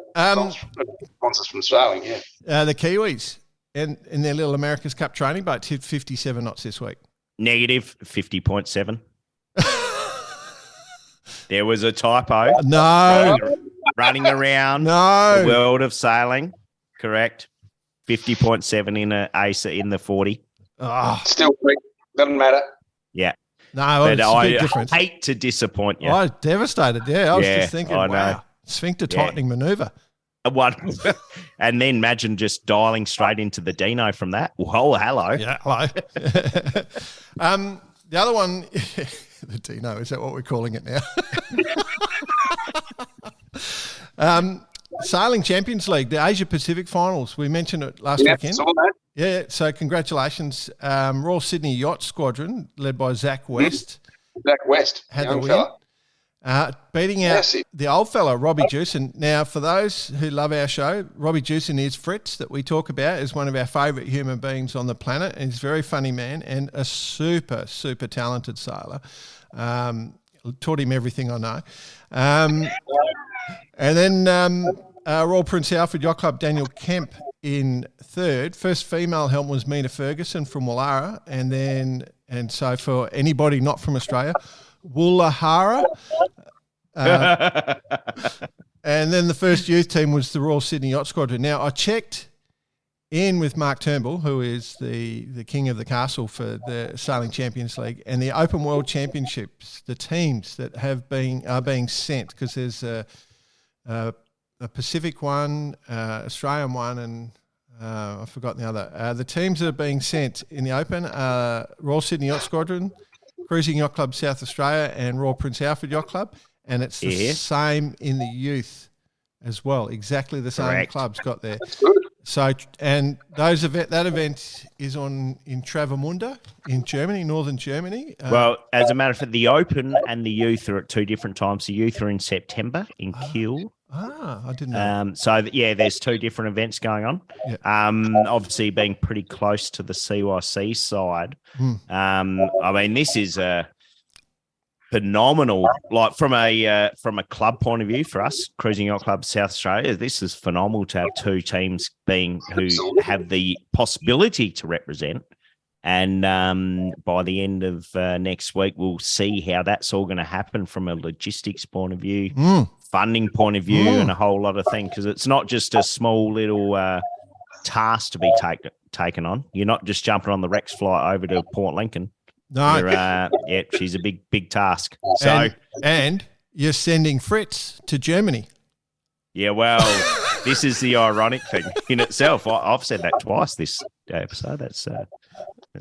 responses from Starling, The Kiwis in their little America's Cup training boats hit 57 knots this week. Negative 50.7. There was a typo. No. Running around the world of sailing. Correct. 50.7 in a ace in the 40. Oh. Still doesn't matter. Yeah. No, but it's a big difference. Hate to disappoint you. I was devastated. Yeah, I was just thinking, I know. wow, sphincter tightening manoeuvre. One, and then imagine just dialing straight into the Dino from that. Oh, hello. Yeah, hello. The other one, the Dino, is that what we're calling it now? Sailing Champions League, the Asia Pacific Finals. We mentioned it last weekend. Saw that. Yeah, so congratulations. Royal Sydney Yacht Squadron, led by Zach West. Zach West, had young the win. fella. Beating out the old fella, Robbie Jewson. Now, for those who love our show, Robbie Jewson is Fritz, that we talk about, is one of our favourite human beings on the planet. And he's a very funny man and a super, super talented sailor. Taught him everything I know. And then Royal Prince Alfred Yacht Club, Daniel Kemp in third. First female helmet was Mina Ferguson from Wallara. And so for anybody not from Australia, Woolahara. And then the first youth team was the Royal Sydney Yacht Squadron. Now, I checked in with Mark Turnbull, who is the king of the castle for the Sailing Champions League, and the Open World Championships, the teams that are being sent, because there's a Pacific one, Australian one, and I've forgotten the other. The teams that are being sent in the Open are Royal Sydney Yacht Squadron, Cruising Yacht Club South Australia, and Royal Prince Alfred Yacht Club. And it's the same in the youth as well. Exactly the same clubs got there. So, and that event is in Travemünde in Germany, northern Germany. Well, as a matter of fact, the Open and the youth are at two different times. The youth are in September in Kiel. I didn't know. There's two different events going on. Yeah. Obviously, being pretty close to the CYC side. I mean, this is a phenomenal. Like from a club point of view for us, Cruising Yacht Club South Australia, this is phenomenal to have two teams who have the possibility to represent. And by the end of next week, we'll see how that's all going to happen from a logistics point of view, funding point of view, and a whole lot of things. Because it's not just a small little task to be taken on. You're not just jumping on the Rex flight over to Port Lincoln. No. She's a big task. So and you're sending Fritz to Germany. Yeah, well, this is the ironic thing in itself. I've said that twice this episode. That's a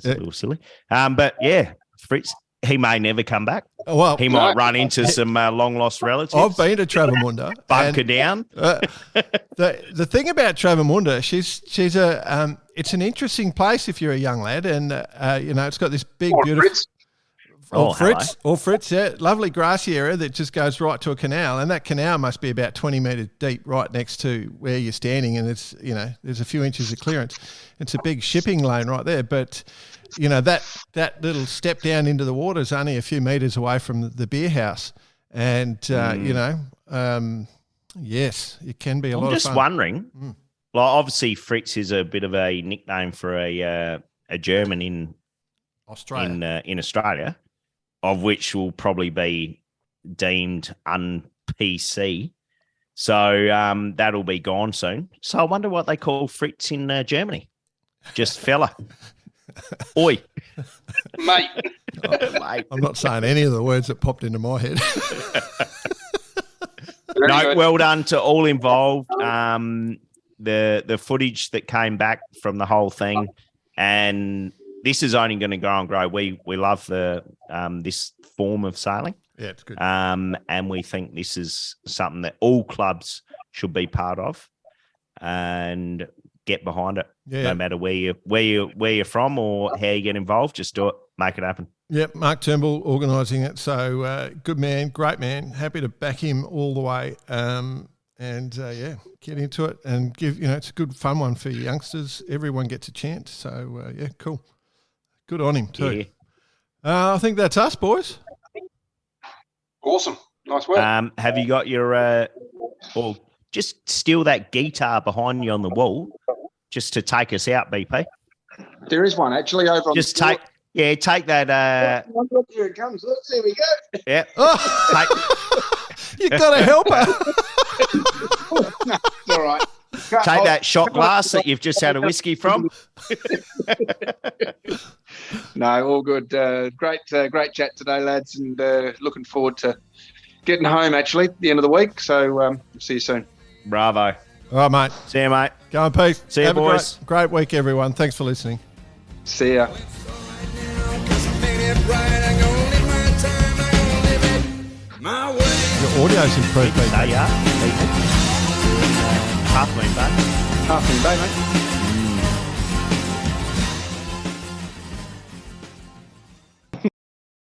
little silly. But yeah, Fritz, he may never come back. Well, he might run into some long lost relatives. I've been to Travemünde. Bunker down. The thing about Travemünde, she's a it's an interesting place if you're a young lad, and it's got this big, beautiful. Fritz, yeah, lovely grassy area that just goes right to a canal, and that canal must be about 20 metres deep, right next to where you're standing, and it's there's a few inches of clearance. It's a big shipping lane right there, but that little step down into the water is only a few metres away from the beer house, and yes, it can be a lot of fun. I'm just wondering, like obviously Fritz is a bit of a nickname for a German in Australia. In Australia, of which will probably be deemed un-PC. So that'll be gone soon. So I wonder what they call Fritz in Germany. Just fella. Oi. Mate. Mate. I'm not saying any of the words that popped into my head. No, well done to all involved. The footage that came back from the whole thing, and this is only going to grow and grow. We love this form of sailing. Yeah, it's good. And we think this is something that all clubs should be part of and get behind it. Yeah. No matter where you're from or how you get involved, just do it, make it happen. Yep, Mark Turnbull organising it. So good man, great man. Happy to back him all the way. Get into it and it's a good fun one for youngsters. Everyone gets a chance. So cool. Good on him too. Yeah. I think that's us, boys. Awesome. Nice work. Have you got your or just steal that guitar behind you on the wall just to take us out, BP? There is one actually over on Just the floor. take that. Here it comes. Let's see. We go. Yeah. You got to help her. No, it's all right. Take that shot glass that you've just had a whiskey from. No, all good. Great chat today, lads, and looking forward to getting home actually at the end of the week. So see you soon. Bravo. All right, mate. See you, mate. Go in peace. See you, Have boys. a great week, everyone. Thanks for listening. See ya. Your audio's improved, mate. Yeah. Half moon, mate. Half in bay, mate.